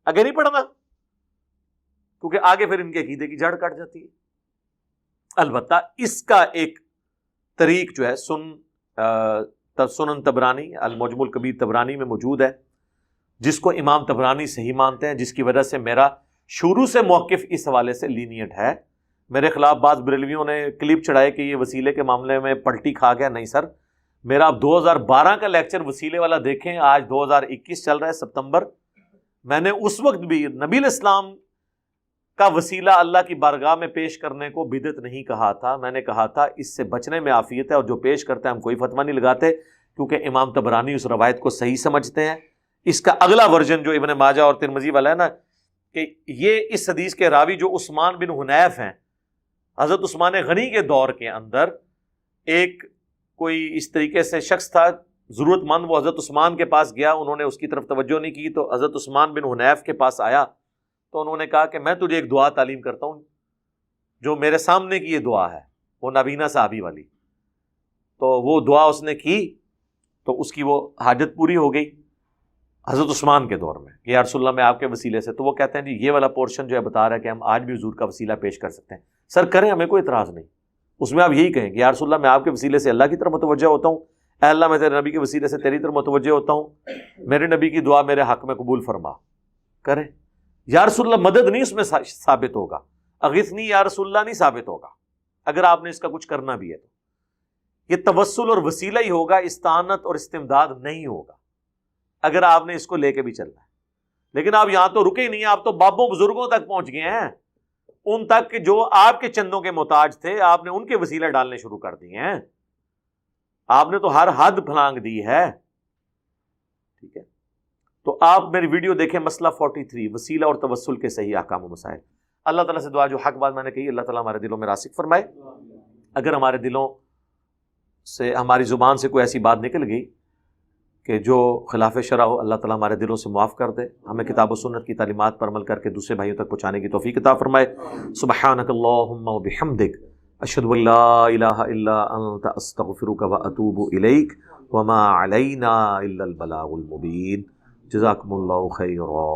آگے نہیں پڑھنا، کیونکہ آگے پھر ان کے عقیدے کی جڑ کٹ جاتی ہے۔ البتہ اس کا ایک طریق جو ہے سنن طبرانی، المعجم الکبیر طبرانی میں موجود ہے، جس کو امام طبرانی صحیح مانتے ہیں، جس کی وجہ سے میرا شروع سے موقف اس حوالے سے لینیٹ ہے۔ میرے خلاف بعض بریلویوں نے کلپ چڑھائے کہ یہ وسیلے کے معاملے میں پلٹی کھا گیا، نہیں سر، میرا اب 2012 کا لیکچر وسیلے والا دیکھیں، آج 2021 چل رہا ہے ستمبر، میں نے اس وقت بھی نبی الاسلام کا وسیلہ اللہ کی بارگاہ میں پیش کرنے کو بدعت نہیں کہا تھا، میں نے کہا تھا اس سے بچنے میں عافیت ہے، اور جو پیش کرتے ہیں ہم کوئی فتویٰ نہیں لگاتے، کیونکہ امام طبرانی اس روایت کو صحیح سمجھتے ہیں۔ اس کا اگلا ورژن جو ابن ماجہ اور ترمذی والا ہے نا، کہ یہ اس حدیث کے راوی جو عثمان بن حنیف ہیں، حضرت عثمان غنی کے دور کے اندر ایک کوئی اس طریقے سے شخص تھا ضرورت مند، وہ حضرت عثمان کے پاس گیا، انہوں نے اس کی طرف توجہ نہیں کی، تو حضرت عثمان بن حنیف کے پاس آیا تو انہوں نے کہا کہ میں تجھے ایک دعا تعلیم کرتا ہوں جو میرے سامنے کی یہ دعا ہے، وہ نابینا صحابی والی، تو وہ دعا اس نے کی تو اس کی وہ حاجت پوری ہو گئی حضرت عثمان کے دور میں کہ یا رسول اللہ میں آپ کے وسیلے سے۔ تو وہ کہتے ہیں جی یہ والا پورشن جو ہے بتا رہا ہے کہ ہم آج بھی حضور کا وسیلہ پیش کر سکتے ہیں، سر کریں، ہمیں کوئی اعتراض نہیں، اس میں آپ یہی کہیں کہ یا رسول اللہ میں آپ کے وسیلے سے اللہ کی طرف متوجہ ہوتا ہوں، اے اللہ میں تیرے نبی کے وسیلے سے تیری طرف متوجہ ہوتا ہوں، میرے نبی کی دعا میرے حق میں قبول فرما، کریں۔ یا رسول اللہ مدد نہیں اس میں ثابت ہوگا، اغثنی یا رسول اللہ نہیں ثابت ہوگا، اگر آپ نے اس کا کچھ کرنا بھی ہے تو یہ توسل اور وسیلہ ہی ہوگا، استعانت اور استمداد نہیں ہوگا اگر آپ نے اس کو لے کے بھی چلنا ہے۔ لیکن آپ یہاں تو رکے ہی نہیں ہیں، آپ تو بابوں بزرگوں تک پہنچ گئے ہیں، ان تک جو آپ کے چندوں کے محتاج تھے، آپ نے ان کے وسیلے ڈالنے شروع کر دیے ہیں، آپ نے تو ہر حد پھلانگ دی ہے، ٹھیک ہے۔ تو آپ میری ویڈیو دیکھیں، مسئلہ 43 وسیلہ اور توسل کے صحیح احکام و مسائل۔ اللہ تعالیٰ سے دعا جو حق بات میں نے کہی، اللہ تعالیٰ ہمارے دلوں میں راسخ فرمائے۔ اگر ہمارے دلوں سے، ہماری زبان سے کوئی ایسی بات نکل گئی کہ جو خلاف شرع ہو، اللہ تعالیٰ ہمارے دلوں سے معاف کر دے، ہمیں کتاب و سنت کی تعلیمات پر عمل کر کے دوسرے بھائیوں تک پہنچانے کی توفیق عطا فرمائے۔ سبحانک اللہم و بحمدک، اشہد ان لا الہ الا انت، استغفرک و اتوب الیک، وما علینا الا البلاغ المبین۔ جزاکم اللہ خیرا۔